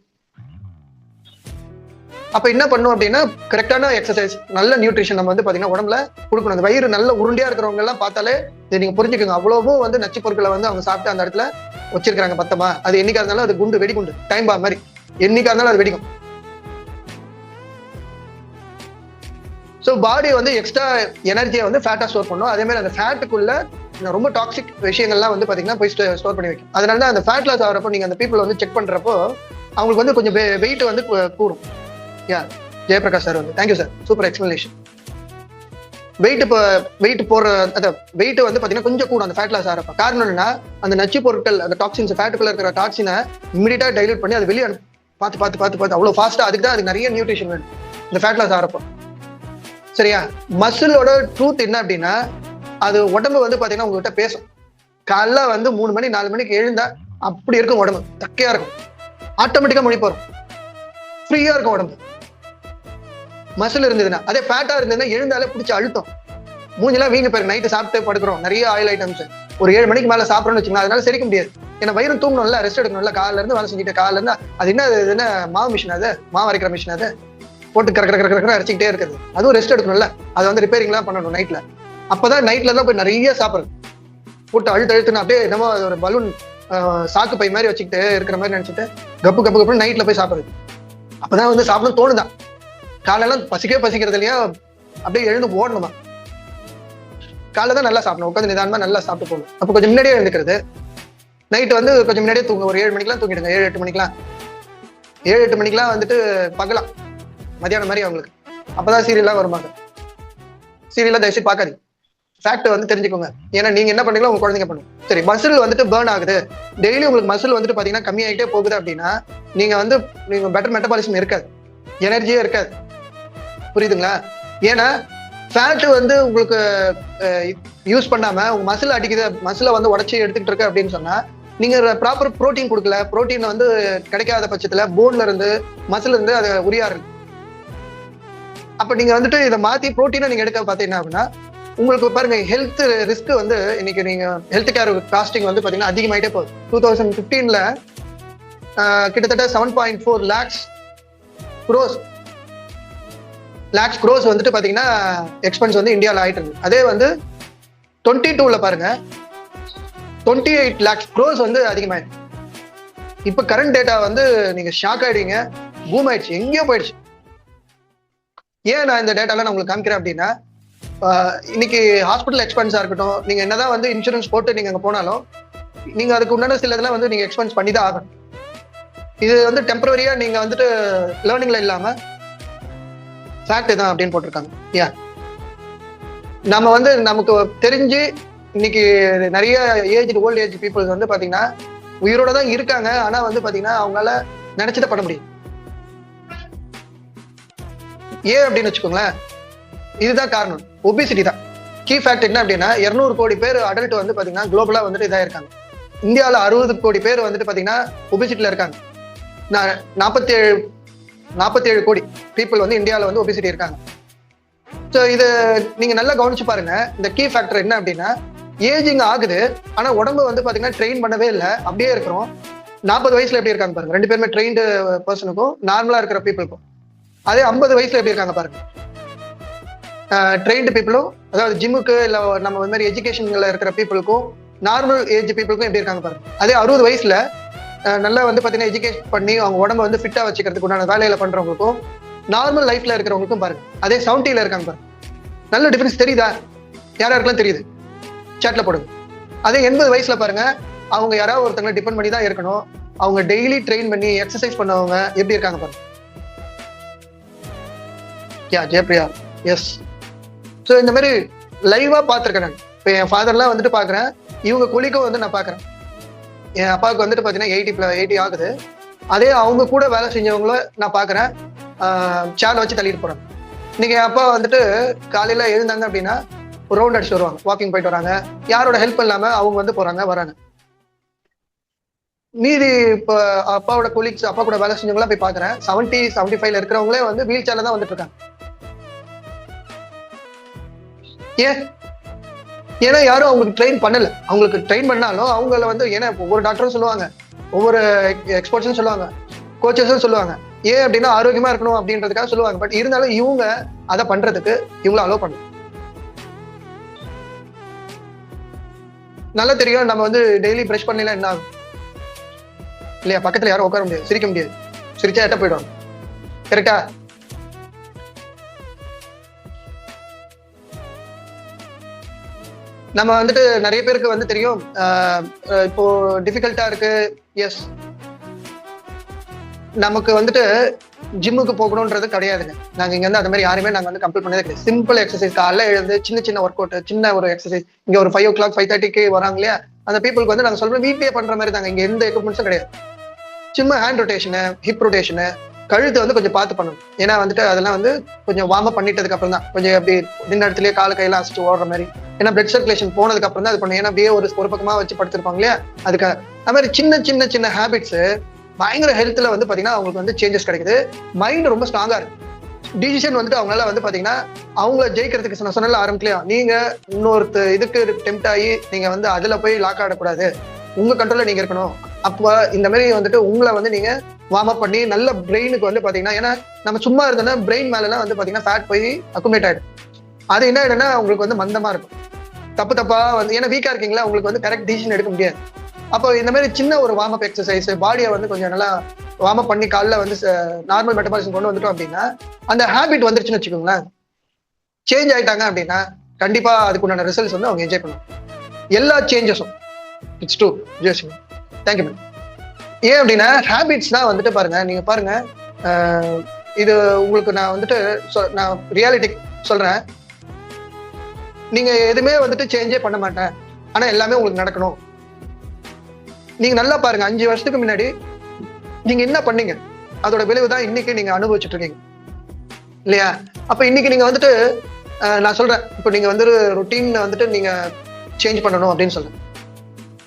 அப்ப என்ன பண்ணும் அப்படின்னா கரெக்டான எக்ஸசைஸ், நல்ல நியூட்ரிஷன் நம்ம வந்து பாத்தீங்கன்னா உடம்புல கொடுக்கணும். அந்த வயிறு நல்ல உருண்டையா இருக்கிறவங்க எல்லாம் பார்த்தாலே இதை நீங்க புரிஞ்சுக்கோங்க. அவ்வளவும் வந்து நச்சு பொருட்களை வந்து அவங்க சாப்பிட்டு அந்த இடத்துல வச்சிருக்காங்க பத்தமா. அது என்னைக்கா இருந்தாலும் அது குண்டு வெடிகுண்டு டைம் பாம் மாதிரி என்னைக்கா இருந்தாலும் அது வெடிக்கும். ஸோ பாடி வந்து எக்ஸ்ட்ரா எனர்ஜியை வந்து ஃபேட்டா ஸ்டோர் பண்ணும். அதே மாதிரி அந்த ஃபேட்டுக்குள்ள ரொம்ப டாக்ஸிக் விஷயங்கள்லாம் வந்து பாத்தீங்கன்னா போய் ஸ்டோர் பண்ணி வைக்கும். அதனால தான் அந்த ஃபேட் லாஸ் ஆகிறப்போ நீங்க அந்த பீப்புள் வந்து செக் பண்றப்போ அவங்களுக்கு வந்து கொஞ்சம் வெயிட் வந்து கூடும். யா ஜெயபிரகாஷ் சார் வந்து thank you sir, super explanation. Weight போடுற அந்த வெயிட் வந்து பாத்தீங்கன்னா கொஞ்சம் கூட அந்த ஃபேட் லாஸ் ஆகிறப்ப காரணம் என்னன்னா அந்த நச்சு பொருட்கள் அந்த டாக்ஸின்ஸ் ஃபேட்டுக்குள்ள இருக்கிற டாக்ஸினை இமிடியேட்டா டைல்யூட் பண்ணி அது வெளியே பார்த்து அவ்வளவு ஃபாஸ்டா. அதுக்கு தான் அதுக்கு நிறைய நியூட்ரிஷன் வேணும் இந்த ஃபேட் லாஸ் ஆகிறப்போ. சரியா? மசிலோட ட்ரூத் என்ன அப்படின்னா அது உடம்பு வந்து பாத்தீங்கன்னா உங்ககிட்ட பேசும். காலைல வந்து 3 மணி 4 மணிக்கு எழுந்தா அப்படி இருக்கும் உடம்பு, தக்கையா இருக்கும், ஆட்டோமேட்டிக்கா மொழி போறோம், ஃப்ரீயா இருக்கும் உடம்பு. மசில் இருந்ததுன்னா. அதே ஃபேட்டா இருந்ததுன்னா எழுந்தாலே பிடிச்சி அழுத்தம், மூஞ்செல்லாம் வீங்க போயிரு. நைட்டு சாப்பிட்டு படுக்கிறோம் நிறைய ஆயில் ஐட்டம்ஸ், ஒரு 7 மணிக்கு மேல சாப்பிடணும்னு வச்சுக்கோங்க, அதனால செரிக்க முடியாது. ஏன்னா வயிறு தூங்கணும்ல, ரெஸ்ட் எடுக்கணும்ல, காலைல இருந்து வேலை செஞ்சுட்டு காலைல இருந்து அது என்ன மாவு மிஷின், அது மாவு அரைக்கிற மிஷின், அது போட்டு கரெக்ட் அரைச்சிக்கிட்டே இருக்குது. அதுவும் ரெஸ்ட் எடுக்கணும்ல, அதை வந்து ரிப்பேரிங்லாம் பண்ணணும் நைட்ல. அப்பதான் நைட்ல தான் போய் நிறைய சாப்பிடுறது, போட்டு அழுத்துன்னு அப்படியே என்னமோ ஒரு பலூன் சாக்கு பை மாதிரி வச்சுக்கிட்டு இருக்கிற மாதிரி நினைச்சிட்டு கப்பு நைட்ல போய் சாப்பிடுறது. அப்பதான் வந்து சாப்பிடணும் தோணுதான். காலையெல்லாம் பசிக்கிறது இல்லையா, அப்படியே எழுந்து ஓடணுமா. காலைல தான் நல்லா சாப்பிடணும், உட்காந்து நிதானமா நல்லா சாப்பிட்டு போகணும். அப்போ கொஞ்சம் முன்னாடியே எழுந்துக்கிறது. நைட்டு வந்து கொஞ்சம் முன்னாடியே தூங்க, ஒரு 7 மணிக்கெல்லாம் தூங்கிடுங்க. 7-8 மணிக்கெல்லாம் வந்துட்டு பகலாம் மதியானம் மாதிரி அவங்களுக்கு. அப்பதான் சீரியல்லாம் வருவாங்க. சீரியல்லாம் தயவுசெய்து பார்க்காதீங்க, ஃபேக்ட் வந்து தெரிஞ்சுக்கோங்க. ஏன்னா நீங்க என்ன பண்ணீங்களோ உங்க குழந்தைங்க பண்ணும். சரி, மசில் வந்துட்டு பேர்ன் ஆகுது, டெய்லி உங்களுக்கு மசில் வந்துட்டு பாத்தீங்கன்னா கம்மியாகிட்டே போகுது அப்படின்னா நீங்க பெட்டர் மெட்டபாலிசம் இருக்காது, எனர்ஜியே இருக்காது. புரியுதுங்களா? ஏன்னா ஃபேட் வந்து உங்களுக்கு யூஸ் பண்ணாம உங்க மசில் அடிக்குது, மசிலை வந்து உடச்சி எடுத்துக்கிட்டு இருக்கு அப்படின்னு சொன்னா நீங்க ப்ராப்பர் ப்ரோட்டீன் கொடுக்கல. ப்ரோட்டீன் வந்து கிடைக்காத பட்சத்துல போன்ல இருந்து மசில் இருந்து அதை உரியாரு. அப்ப நீங்க வந்துட்டு இதை மாத்தி ப்ரோட்டீனை நீங்க எடுக்க பார்த்தீங்கன்னா அப்படின்னா உங்களுக்கு பாருங்க ஹெல்த் ரிஸ்க் வந்து இன்னைக்கு நீங்க ஹெல்த் கேர் காஸ்டிங் வந்து பாத்தீங்கன்னா அதிகமாயிட்டே போகுது. 2015 கிட்டத்தட்ட 7.4 லேக்ஸ் க்ரோஸ் வந்துட்டு பாத்தீங்கன்னா எக்ஸ்பென்ஸ் வந்து இந்தியாவில் ஆயிட்டு இருக்கு. அதே வந்து 22 பாருங்க 28 lakhs க்ரோஸ் வந்து அதிகமாயிருக்கு. இப்ப கரண்ட் டேட்டா வந்து நீங்க ஷாக் ஆயிடுங்க, பூம் ஆயிடுச்சு, எங்கேயோ போயிடுச்சு. ஏன் நான் இந்த டேட்டால நான் உங்களுக்கு காமிக்கிறேன் அப்படின்னா இன்னைக்கு ஹாஸ்பிட்டல் எக்ஸ்பென்ஸா இருக்கட்டும், நீங்க என்னதான் வந்து இன்சூரன்ஸ் போட்டு நீங்க அங்க போனாலும் நீங்க அதுக்கு உண்டான சில இதெல்லாம் வந்து நீங்க எக்ஸ்பென்ஸ் பண்ணி தான் ஆகணும். இது வந்து டெம்பரரியா நீங்க வந்துட்டு லேர்னிங்ல இல்லாம ஃபேக்ட் தான் அப்படின்னு போட்டிருக்காங்க. ஏன் நம்ம வந்து நமக்கு தெரிஞ்சு இன்னைக்கு நிறைய ஓல்ட் ஏஜ் பீப்புள்ஸ் வந்து பாத்தீங்கன்னா உயிரோட தான் இருக்காங்க. ஆனா வந்து பாத்தீங்கன்னா அவங்களால நினைச்சதை பண்ண முடியும். ஏன் அப்படின்னு வச்சுக்கோங்களேன், இதுதான் காரணம், ஒபிசிட்டி தான் கீ ஃபேக்ட். என்ன அப்படின்னா 200 கோடி பேர் அடல்ட் வந்து பாத்தீங்கன்னா குளோபலா வந்துட்டு இதா இருக்காங்க. இந்தியாவில் 60 கோடி பேர் வந்துட்டு பாத்தீங்கன்னா ஒபிசிட்டில இருக்காங்க. 47 கோடி பீப்புள் வந்து இந்தியாவில் வந்து ஒபிசிட்டி இருக்காங்க. ஸோ இது நீங்க நல்லா கவனிச்சு பாருங்க. இந்த கீ ஃபேக்டர் என்ன அப்படின்னா ஏஜிங் ஆகுது, ஆனா உடம்பு வந்து பாத்தீங்கன்னா ட்ரெயின் பண்ணவே இல்லை, அப்படியே இருக்கிறோம். 40 வயசுல எப்படி இருக்காங்க பாருங்க, 2 பேருமே ட்ரெயின்டு பர்சனுக்கும் நார்மலா இருக்கிற பீப்புளுக்கும். அதே 50 வயசுல எப்படி இருக்காங்க பாருங்க, ட்ரெயின்டு பீப்புளும், அதாவது ஜிம்முக்கு இல்லை நம்ம மாதிரி எஜுகேஷன்ல இருக்கிற பீப்புளுக்கும் நார்மல் ஏஜ் பீப்புளுக்கும் எப்படி இருக்காங்க பாருங்க. அதே 60 வயசுல நல்லா வந்து பாத்தீங்கன்னா எஜுகேஷன் பண்ணி அவங்க உடம்ப வந்து ஃபிட்டா வச்சுக்கிறதுக்கு உண்டான வேலையில பண்றவங்களுக்கும் நார்மல் லைஃப்ல இருக்கிறவங்களுக்கும் பாருங்க. அதே 70ல இருக்காங்க பாருங்க. நல்ல டிஃபரன்ஸ் தெரியுதா? யாருக்கெல்லாம் தெரியுது? சாட்ல போடுங்க. அதே 80 வயசுல பாருங்க, அவங்க யாராவது ஒருத்தங்களை டிபெண்ட் பண்ணி தான் இருக்கணும். அவங்க டெய்லி ட்ரெயின் பண்ணி எக்ஸசைஸ் பண்ணவங்க எப்படி இருக்காங்க பாருங்க. ஜெயப்ரியா, எஸ். ஸோ இந்த மாதிரி லைவா பார்த்துருக்கேன் நான். இப்போ என் ஃபாதர்லாம் வந்துட்டு பார்க்குறேன், இவங்க குளிக்கும் வந்து நான் பார்க்குறேன். என் அப்பாவுக்கு வந்துட்டு பார்த்தீங்கன்னா 80 ஆகுது. அதே அவங்க கூட வேலை செஞ்சவங்கள நான் பாக்குறேன், சேர்ல வச்சு தள்ளிட்டு போறாங்க. நீங்க அப்பா வந்துட்டு காலையில எழுந்தாங்க அப்படின்னா ஒரு ரவுண்ட் அடிச்சு வருவாங்க, வாக்கிங் போயிட்டு வராங்க, யாரோட ஹெல்ப் இல்லாம அவங்க வந்து போறாங்க வராங்க. மீதி இப்ப அப்பாவோட கொலீக்ஸ், அப்பா கூட வேலை செஞ்சவங்களாம் போய் பாக்குறேன், 70-75 இருக்கிறவங்களே வந்து வீல் சேர்ல தான் வந்துட்டு இருக்காங்க. ஏன்? ஏன்னா யாரும் அவங்களுக்கு ட்ரெயின் பண்ணல. அவங்களுக்கு ட்ரெயின் பண்ணாலும் அவங்கள வந்து, ஏன்னா ஒவ்வொரு டாக்டரும் சொல்லுவாங்க, ஒவ்வொரு எக்ஸ்பர்ட்ஸும் சொல்லுவாங்க, கோச்சஸும் சொல்லுவாங்க, ஏன் அப்படின்னா ஆரோக்கியமா இருக்கணும் அப்படின்றதுக்காக சொல்லுவாங்க. பட் இருந்தாலும் இவங்க அதை பண்றதுக்கு இவங்கள அலோவ் பண்ணணும். நல்லா தெரியும், நம்ம வந்து டெய்லி பிரஷ் பண்ணல என்ன ஆகும் இல்லையா? பக்கத்துல யாரும் உட்கார முடியாது, சிரிக்க முடியாது, சிரிச்சா எட்ட போயிடுவாங்க. கரெக்டா? நம்ம வந்துட்டு நிறைய பேருக்கு வந்து தெரியும், இப்போ டிஃபிகல்ட்டா இருக்கு. எஸ், நமக்கு வந்துட்டு ஜிம்முக்கு போகணும்ன்றது கிடையாதுங்க. நாங்க இங்க வந்து அந்த மாதிரி யாருமே நாங்க வந்து கம்பல் பண்ணதே கிடையாது. சிம்பிள் எக்ஸசைஸ், காலைல எழுந்து சின்ன சின்ன ஒர்க் அவுட், சின்ன ஒரு எக்ஸசைஸ். இங்க ஒரு 5 o'clock 5:30க்கு வராங்க இல்லையா, அந்த பீப்புளுக்கு வந்து நாங்க சொல்றோம் வீட்லயே பண்ற மாதிரி தாங்க. இங்க எந்த எக்யூப்மெண்ட்ஸும் கிடையாது. சும்மா ஹேண்ட் ரொட்டேஷனு, ஹிப் ரொட்டேஷனு, கழுத்து வந்து கொஞ்சம் பார்த்து பண்ணணும். ஏன்னா வந்துட்டு அதெல்லாம் வந்து கொஞ்சம் வார்ம் அப் பண்ணிட்டதுக்கு அப்புறம் தான், கொஞ்சம் அப்படி நின்ன இடத்துலயே கால கையில அசிச்சு ஓடுற மாதிரி. ஏன்னா பிளட் சர்க்குலேஷன் போனதுக்கு அப்புறம் தான் அது பண்ணும். ஏன்னா அப்படியே ஒரு பக்கமா வச்சு படுத்திருப்பாங்க இல்லையா, அதுக்காக. அது மாதிரி சின்ன சின்ன சின்ன ஹேபிட்ஸ் பயங்கர ஹெல்த்ல வந்து பாத்தீங்கன்னா அவங்களுக்கு வந்து சேஞ்சஸ் கிடைக்குது. மைண்ட் ரொம்ப ஸ்ட்ராங்கா இருக்கு. டிசிஷன் வந்துட்டு அவங்களால வந்து பாத்தீங்கன்னா அவங்கள ஜெயிக்கிறதுக்கு, நான் சொன்னல ஆரம்பத்திலயா, நீங்க இன்னொரு இதுக்கு டெம்ட் ஆகி நீங்க வந்து அதுல போய் லாக் ஆடக்கூடாது. உங்க கண்ட்ரோல்ல நீங்க இருக்கணும். அப்ப இந்த மாதிரி வந்துட்டு உங்களை வந்து நீங்க வார்ம் அப் பண்ணி நல்ல பிரெயினுக்கு வந்து பாத்தீங்கன்னா, ஏன்னா நம்ம சும்மா இருந்தோம்னா பிரெயின் மேல எல்லாம் வந்து பாத்தீங்கன்னா ஃபேட் போய் அக்குமுலேட் ஆயிடும். அது என்ன ஆயிடும்னா உங்களுக்கு வந்து மந்தமா இருக்கும், தப்பு தப்பா வந்து, ஏன்னா வீக்கா இருக்கீங்களா, உங்களுக்கு வந்து கரெக்ட் டிசிஷன் எடுக்க முடியாது. அப்போ இந்த மாதிரி சின்ன ஒரு வார்ம் அப் எக்ஸசைஸ், பாடியை வந்து கொஞ்சம் நல்லா வார்ம் அப் பண்ணி காலைல வந்து நார்மல் மெட்டபாலிசம் கொண்டு வந்துட்டோம் அப்படின்னா, அந்த ஹேபிட் வந்துருச்சுன்னு வச்சுக்கோங்களேன், சேஞ்ச் ஆயிட்டாங்க அப்படின்னா கண்டிப்பா அதுக்குண்டான ரிசல்ட்ஸ் வந்து அவங்க என்ஜாய் பண்ணுவாங்க. எல்லா சேஞ்சஸும். It's true Jayashree. Thank you ma'am. ஏன் அப்படின்னா ஹேபிட்ஸ் தான் வந்துட்டு பாருங்க, நீங்க பாருங்க, இது உங்களுக்கு நான் வந்துட்டு நான் ரியாலிட்டி சொல்றேன். நீங்க எதுவுமே வந்துட்டு சேஞ்சே பண்ண மாட்டேன், ஆனா எல்லாமே உங்களுக்கு நடக்கணும். நீங்க நல்லா பாருங்க, 5 வருஷத்துக்கு முன்னாடி நீங்க என்ன பண்ணீங்க, அதோட விளைவு தான் இன்னைக்கு நீங்க அனுபவிச்சுட்டு இருக்கீங்க இல்லையா? அப்ப இன்னைக்கு நீங்க வந்துட்டு நான் சொல்றேன், இப்போ நீங்க வந்து ரொட்டீன் வந்துட்டு நீங்க சேஞ்ச் பண்ணணும் அப்படின்னு சொல்றேன்,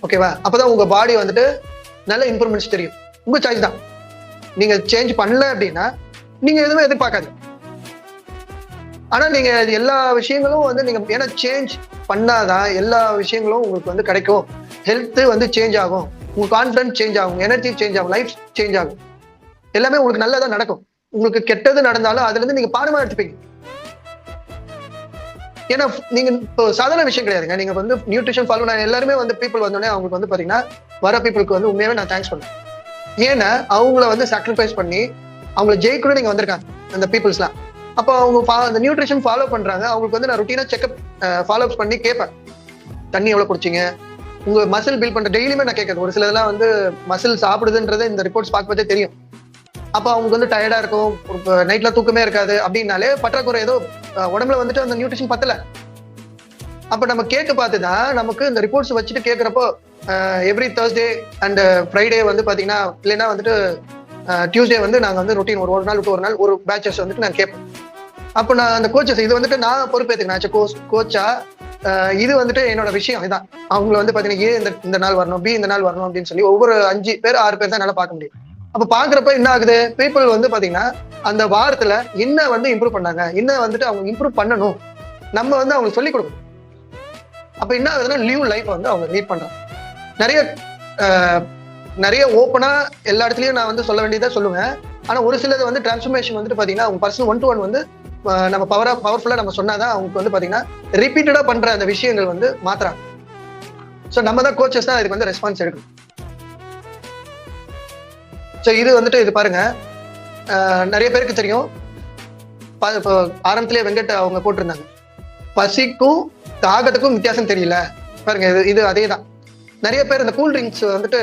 ஓகேவா? அப்பதான் உங்க பாடி வந்துட்டு நல்ல இம்ப்ரூவ்மெண்ட்ஸ் தெரியும். உங்க சாய்ஸ் தான். நீங்க சேஞ்ச் பண்ணல அப்படின்னா நீங்க எதுவுமே எதிர்பார்க்காது. ஆனா நீங்க எல்லா விஷயங்களும் வந்து நீங்க, ஏன்னா சேஞ்ச் பண்ணாதான் எல்லா விஷயங்களும் உங்களுக்கு வந்து கிடைக்கும். ஹெல்த் வந்து சேஞ்ச் ஆகும், உங்க கான்ஃபிடன்ஸ் சேஞ்ச் ஆகும், எனர்ஜி சேஞ்ச் ஆகும், லைஃப் சேஞ்ச் ஆகும். எல்லாமே உங்களுக்கு நல்லதா நடக்கும். உங்களுக்கு கெட்டது நடந்தாலும் அதுல இருந்து நீங்க பாடமா எடுத்துப்பீங்க. ஏன்னா நீங்க இப்போ சாதாரண விஷயம் கிடையாதுங்க. நீங்க வந்து நியூட்ரிஷன் ஃபாலோ, நான் எல்லாருமே வந்து பீப்புள் வந்தோடனே அவங்களுக்கு வந்து பாத்தீங்கன்னா வர பீப்புளுக்கு வந்து உண்மையாவே நான் தேங்க்ஸ் பண்ணேன். ஏன்னா அவங்கள வந்து சாக்ரிஃபைஸ் பண்ணி அவங்கள ஜெயிக்கணும் நீங்க வந்திருக்காங்க அந்த பீப்புள்ஸ்லாம். அப்போ அவங்க அந்த நியூட்ரிஷன் ஃபாலோ பண்றாங்க. அவங்களுக்கு வந்து நான் ருட்டீனா செக்அப் ஃபாலோ அப் பண்ணி கேட்பேன், தண்ணி எவ்வளவு குடிச்சிங்க, உங்க மசில் பில்ட் பண்ற டெய்லியுமே நான் கேட்கறது. ஒரு சிலதெல்லாம் வந்து மசில் சாப்பிடுதுன்றது இந்த ரிப்போர்ட்ஸ் பார்க்கும்போதே தெரியும். அப்ப அவங்களுக்கு வந்து டயர்டா இருக்கும், நைட்ல தூக்கமே இருக்காது அப்படின்னாலே பற்றாக்குறை ஏதோ உடம்புல வந்துட்டு அந்த நியூட்ரிஷன் பத்தல. அப்ப நம்ம கேட்டு பார்த்துதான் நமக்கு இந்த ரிப்போர்ட்ஸ் வச்சுட்டு கேட்கிறப்போ, எவ்ரி Thursday அண்ட் ஃப்ரைடே வந்து பாத்தீங்கன்னா, இல்லைன்னா வந்துட்டு டியூஸ்டே வந்து நாங்க வந்து ரொட்டீன் ஒரு நாள் விட்டு ஒரு நாள் ஒரு பேட்சஸ் வந்துட்டு நான் கேட்பேன். அப்ப நான் அந்த கோச்சஸ், இது வந்துட்டு நான் பொறுப்பேற்றுக்கேன் கோச்சா, இது வந்துட்டு என்னோட விஷயம் இதான். அவங்களை வந்து பாத்தீங்கன்னா ஏ இந்த நாள் வரணும், பி இந்த நாள் வரணும் அப்படின்னு சொல்லி ஒவ்வொரு 5 பேர் 6 பேர் தான் என்னால பார்க்க முடியும். அப்ப பாக்குறப்ப என்ன ஆகுது, பீப்புள் வந்து பாத்தீங்கன்னா அந்த வாரத்துல என்ன வந்து இம்ப்ரூவ் பண்ணாங்க, என்ன வந்துட்டு அவங்க இம்ப்ரூவ் பண்ணணும், நம்ம வந்து அவங்களுக்கு சொல்லிக் கொடுக்கணும். அப்ப என்ன ஆகுதுன்னா லிவ் லைஃப் வந்து அவங்க லீட் பண்றாங்க. நிறைய ஓப்பனா எல்லா இடத்துலயும் நான் வந்து சொல்ல வேண்டியதா சொல்லுவேன். ஆனா ஒரு சிலது வந்து டிரான்ஸ்ஃபர்மேஷன் வந்துட்டு பாத்தீங்கன்னா அவங்க பர்சனல் 1-to-1 வந்து நம்ம பவர்ஃபுல்லா நம்ம சொன்னாதான் அவங்களுக்கு வந்து பாத்தீங்கன்னா ரிப்பீட்டடா பண்ற அந்த விஷயங்கள் வந்து மாத்துறாங்க. சோ நம்ம தான் கோச்சஸ் தான் இதுக்கு வந்து ரெஸ்பான்ஸ் எடுக்கணும். சோ இது வந்துட்டு இது பாருங்க, நிறைய பேருக்கு தெரியும், ஆரம்பத்திலேயே வெங்கட் அவங்க போட்டிருந்தாங்க, பசிக்கும் தாகத்துக்கும் வித்தியாசம் தெரியல பாருங்க. இது அதே தான். நிறைய பேர் இந்த கூல் ட்ரிங்க்ஸ் வந்துட்டு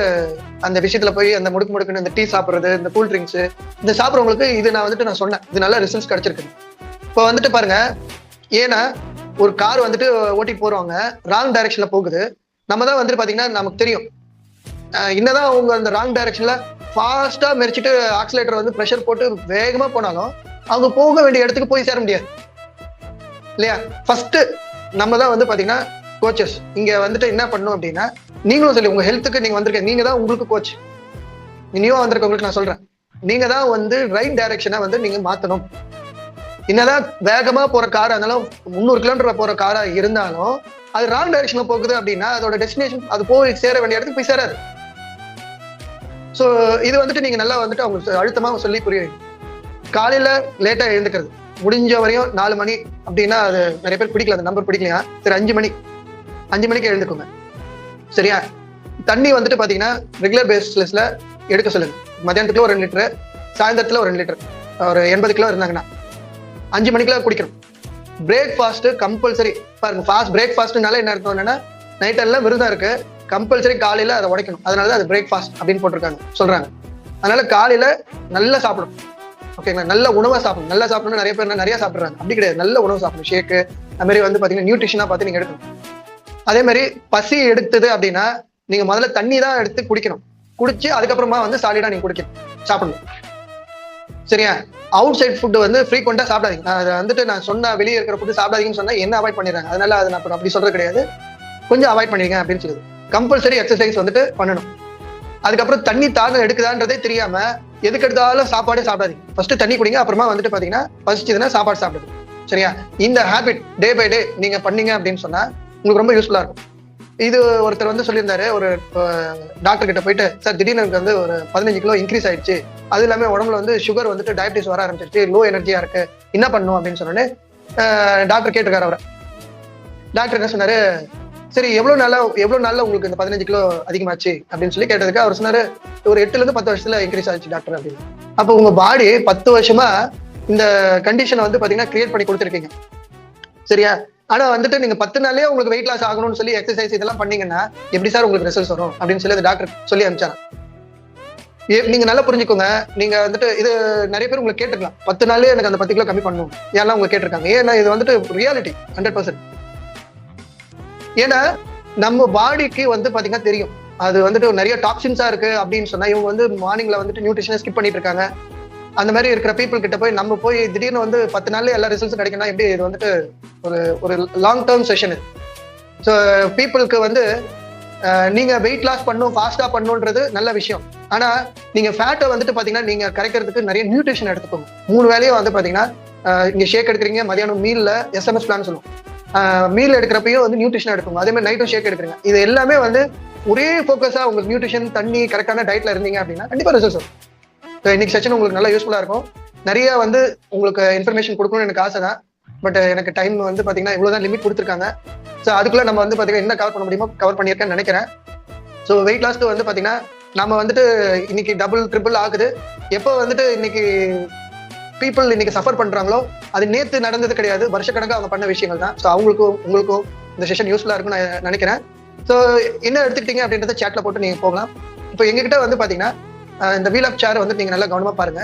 அந்த விஷயத்துல போய் அந்த முடுக்குன்னு இந்த டீ சாப்பிடுறது, இந்த கூல் ட்ரிங்க்ஸ் இந்த சாப்பிட்றவங்களுக்கு இது நான் சொன்னேன், இது நல்ல ரிசல்ட்ஸ் கிடைச்சிருக்கு. இப்போ வந்துட்டு பாருங்க, ஏன்னா ஒரு கார் வந்துட்டு ஓட்டிட்டு போறவங்க ராங் டைரக்ஷன்ல போகுது. நம்ம தான் வந்துட்டு பாத்தீங்கன்னா நமக்கு தெரியும், என்னதான் அவங்க அந்த ராங் டைரக்ஷன்ல ஃபாஸ்டா மெரிச்சிட்டு ஆக்சிலேட்டர் வந்து ப்ரெஷர் போட்டு வேகமா போனாலும் அவங்க போக வேண்டிய இடத்துக்கு போய் சேர முடியாது இல்லையா. ஃபர்ஸ்ட் நம்ம தான் வந்து பாத்தீங்கன்னா கோச்சஸ். இங்க வந்துட்டு என்ன பண்ணணும் அப்படின்னா, நீங்களும் சொல்லி உங்க ஹெல்த்துக்கு நீங்க வந்திருக்கீங்க, நீங்க தான் உங்களுக்கு கோச். நியூவா வந்திருக்கவங்களுக்கு நான் சொல்றேன், நீங்க தான் வந்து ரைட் டைரக்ஷனை வந்து நீங்க மாத்தணும். என்னதான் வேகமா போற காரா இருந்தாலும் 300 கிலோமீட்டர் போற காரா இருந்தாலும் அது ராங் டைரக்ஷன்ல போகுது அப்படின்னா அதோட டெஸ்டினேஷன் அது போய் சேர வேண்டிய இடத்துக்கு போய் சேராது. ஸோ இது வந்துட்டு நீங்க நல்லா வந்துட்டு அவங்க அழுத்தமா சொல்லி புரிய வைங்க. காலையில லேட்டா எழுந்துக்கிறது முடிஞ்ச வரையும் 4 மணி அப்படின்னா அது நிறைய பேர் பிடிக்கல, அந்த நம்பர் பிடிக்கலையா, சரி 5 மணிக்கு எழுந்துக்கோங்க சரியா. தண்ணி வந்துட்டு பாத்தீங்கன்னா ரெகுலர் பேசிஸ்ல எடுக்க சொல்லுங்க. மத்தியானத்துக்குள்ள ஒரு 2 லிட்டர், சாயந்தரத்துல ஒரு 2 லிட்டர், ஒரு 80 கிலோ இருந்தாங்கன்னா 5 மணிக்குள்ள குடிக்கணும். பிரேக்ஃபாஸ்ட் கம்பல்சரி பாருங்க. ஃபாஸ்ட் பிரேக்ஃபாஸ்ட்னால என்ன அர்த்தம் என்னன்னா நைட் எல்லாம் விருதம் இருக்கு, கம்பல்சரி காலையில அதை உடைக்கணும். அதனாலதான் அது பிரேக்ஃபாஸ்ட் அப்படின்னு போட்டிருக்காங்க சொல்றாங்க. அதனால காலையில நல்லா சாப்பிடும் ஓகேங்களா. நல்ல உணவை சாப்பிடணும். நல்லா சாப்பிடணும் நிறைய பேர் நிறைய சாப்பிடுறாங்க, அப்படி கிடையாது. நல்ல உணவு சாப்பிடணும். ஷேக்கு அது மாதிரி வந்து பாத்தீங்கன்னா நியூட்ரிஷனா பார்த்து நீங்க எடுக்கணும். அதே மாதிரி பசி எடுத்தது அப்படின்னா நீங்க முதல்ல தண்ணி தான் எடுத்து குடிக்கணும். குடிச்சு அதுக்கப்புறமா வந்து சாலிடா நீங்க குடிக்கணும், சாப்பிடணும் சரியா. அவுட் சைட் ஃபுட் வந்து ஃப்ரீக்வெண்டா சாப்பிடாதீங்க. அதை வந்துட்டு நான் சொன்ன வெளியே இருக்கிற ஃபுட்டு சாப்பிடாதீங்கன்னு சொன்னா என்ன அவாய்ட் பண்ணிடுறாங்க. அதனால அது நான் அப்படி சொல்றது கிடையாது, கொஞ்சம் அவாய்ட் பண்ணிடுங்க அப்படின்னு சொல்லுது. கம்பல்சரி எக்ஸசைஸ் வந்துட்டு பண்ணணும். அதுக்கப்புறம் தண்ணி தாகம் எடுக்குதான்றதே தெரியாம எதுக்கு எடுத்தாலும் சாப்பாடே சாப்பிடாதீங்க. ஃபர்ஸ்ட் தண்ணி குடிங்க, அப்புறமா வந்துட்டு பாத்தீங்கன்னா பசிச்சதுன்னா சாப்பாடு சாப்பிடுது சரியா. இந்த ஹேபிட் டே பை டே நீங்க பண்ணீங்க அப்படின்னு சொன்னா உங்களுக்கு ரொம்ப யூஸ்ஃபுல்லா இருக்கும். இது ஒருத்தர் வந்து சொல்லியிருந்தாரு, ஒரு டாக்டர் கிட்ட போயிட்டு, சார் திடீர்னு எனக்கு வந்து ஒரு 15 கிலோ இன்க்ரீஸ் ஆயிடுச்சு, அது இல்லாம உடம்புல வந்து சுகர் வந்துட்டு டயபிட்டிஸ் வர ஆரம்பிச்சிருச்சு, லோ எனர்ஜியா இருக்கு, என்ன பண்ணும் அப்படின்னு சொன்னோன்னே டாக்டர் கேட்டிருக்காரு அவரை. டாக்டர் என்ன சொன்னாரு, சரி எவ்வளவு நாள்ல உங்களுக்கு இந்த 15 கிலோ அதிகமாச்சு அப்படின்னு சொல்லி கேட்டதுக்கு அவர் சொன்னாரு, ஒரு 8 to 10 வருஷத்துல இன்க்ரீஸ் ஆச்சு டாக்டர் அப்படின்னு. அப்போ உங்க பாடி 10 வருஷமா இந்த கண்டிஷனை வந்து பாத்தீங்கன்னா கிரியேட் பண்ணி கொடுத்துருக்கீங்க சரியா. ஆனா வந்துட்டு நீங்க 10 நாள்லயே உங்களுக்கு வெயிட் லாஸ் ஆகணும்னு சொல்லி எக்ஸசைஸ் இதெல்லாம் பண்ணீங்கன்னா எப்படி சார் உங்களுக்கு ரிசல்ட்ஸ் வரும் அப்படின்னு சொல்லி அந்த டாக்டர் சொல்லி அனுப்பிச்சாங்க. நீங்க நல்லா புரிஞ்சுக்கோங்க. நீங்க வந்துட்டு இது நிறைய பேர் உங்களுக்கு கேட்டுக்கலாம், 10 நாள்லயே எனக்கு அந்த 10 கிலோ கம்மி பண்ணணும் ஏன்னா உங்க கேட்டிருக்காங்க. ஏன்னா இது வந்துட்டு ரியாலிட்டி 100%. ஏன்னா நம்ம பாடிக்கு வந்து பாத்தீங்கன்னா தெரியும் அது வந்துட்டு நிறைய டாக்ஸின்ஸா இருக்கு அப்படின்னு சொன்னா இவங்க வந்து மார்னிங்ல வந்துட்டு நியூட்ரிஷனை ஸ்கிப் பண்ணிட்டு இருக்காங்க. அந்த மாதிரி இருக்கிற பீப்புள் கிட்ட போய் நம்ம போய் திடீர்னு வந்து 10 நாள்ல எல்லா ரிசல்ட்ஸும் கிடைக்கணும் எப்படி? இது வந்துட்டு ஒரு லாங் டேர்ம் செஷன். ஸோ பீப்புளுக்கு வந்து நீங்க வெயிட் லாஸ் பண்ணும், ஃபாஸ்டா பண்ணுன்றது நல்ல விஷயம். ஆனா நீங்க ஃபேட்டை வந்துட்டு பாத்தீங்கன்னா நீங்க கரைக்கிறதுக்கு நிறைய நியூட்ரிஷன் எடுத்துக்கோங்க. 3 வேளையும் வந்து பாத்தீங்கன்னா இங்க ஷேக் எடுக்கிறீங்க, மதியானம் மீல்ல SMS பிளான் சொல்லுவோம், மீல் எடுக்கிறப்பையும் வந்து நியூட்ரிஷன் எடுக்கணும். அதே மாதிரி நைட்டும் ஷேக் எடுக்கிறீங்க. இது எல்லாமே வந்து ஒரே ஃபோக்கஸா உங்களுக்கு நியூட்ரிஷன், தண்ணி, கரெக்டான டயட்ல இருந்தீங்க அப்படின்னா கண்டிப்பா ரிசல்ட்ஸ் வரும். இன்னைக்கு செஷன் உங்களுக்கு நல்லா யூஸ்ஃபுல்லா இருக்கும். நிறைய வந்து உங்களுக்கு இன்ஃபர்மேஷன் கொடுக்கணும்னு எனக்கு ஆசை தான். பட் எனக்கு டைம் வந்து பாத்தீங்கன்னா இவ்வளவுதான் லிமிட் கொடுத்துருக்காங்க. ஸோ அதுக்குள்ள நம்ம வந்து பாத்தீங்கன்னா என்ன கவர் பண்ண முடியுமோ கவர் பண்ணியிருக்கேன்னு நினைக்கிறேன். ஸோ வெயிட் லாஸ்க்கு வந்து பாத்தீங்கன்னா நம்ம வந்துட்டு இன்னைக்கு டபுள் ட்ரிபிள் ஆகுது. எப்போ வந்துட்டு இன்னைக்கு பீப்புள் இன்னைக்கு சஃபர் பண்றாங்களோ அது நேத்து நடந்தது கிடையாது, வருஷக்கணக்காக அவங்க பண்ண விஷயங்கள் தான். ஸோ அவங்களுக்கும் உங்களுக்கும் இந்த செஷன் யூஸ்ஃபுல்லா இருக்கும்னு நான் நினைக்கிறேன். ஸோ என்ன எடுத்துக்கிட்டீங்க அப்படின்றத சேட்ல போட்டு நீங்க போகலாம். இப்போ எங்ககிட்ட வந்து பாத்தீங்கன்னா இந்த வீல் அப் சேர் வந்து நீங்க நல்லா கவனமா பாருங்க.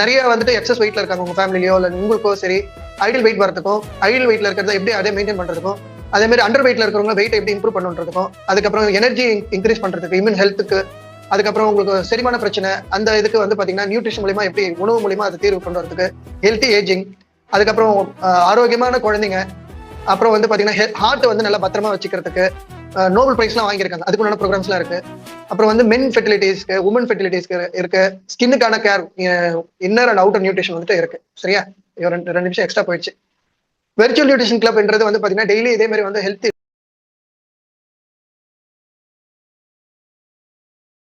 நிறைய வந்துட்டு எக்ஸஸ் வெயிட்ல இருக்காங்க உங்க ஃபேமிலியோ இல்ல உங்களுக்கோ சரி, ஐடியல் வெயிட் வரதுக்கும் ஐடியல் வெயிட்ல இருக்கிறத எப்படி அதே மெயின்டைன் பண்றதுக்கும், அதே மாதிரி அண்டர் வெயிட்ல இருக்கிறவங்க வெயிட் எப்படி இம்ப்ரூவ் பண்ணுறதுக்கும், அதுக்கப்புறம் எனர்ஜி இன்க்ரீஸ் பண்றதுக்கு, இம்யூன் ஹெல்த்துக்கு, அதுக்கப்புறம் உங்களுக்கு செரிமான பிரச்சனை அந்த இதுக்கு வந்து பாத்தீங்கன்னா நியூட்ரிஷன் மூலியமா எப்படி உணவு மூலியமா அதை தீர்வு கொண்டு வரதுக்கு, ஹெல்த்தி ஏஜிங், அதுக்கப்புறம் ஆரோக்கியமான குழந்தைங்க, அப்புறம் வந்து பாத்தீங்கன்னா ஹார்ட் வந்து நல்லா பத்திரமா வச்சுக்கிறதுக்கு நோபல் பிரைஸ்லாம் வாங்கியிருக்காங்க, அதுக்குண்டான ப்ரோக்ராம்ஸ்லாம் இருக்கு. அப்புறம் வந்து மென் ஃபெர்டிலிட்டிஸ்க்கு, உமன் ஃபெர்டிலிட்டிஸ்க்கு இருக்கு. ஸ்கின்னுக்கான care, inner and outer nutrition வந்துட்டு இருக்கு சரியா. 2 நிமிஷம் எக்ஸ்ட்ரா போயிடுச்சு. வெர்ச்சுவல் நியூட்ரிஷன் கிளப்ன்றது வந்து பாத்தீங்கன்னா டெய்லி இதே மாதிரி வந்து ஹெல்த்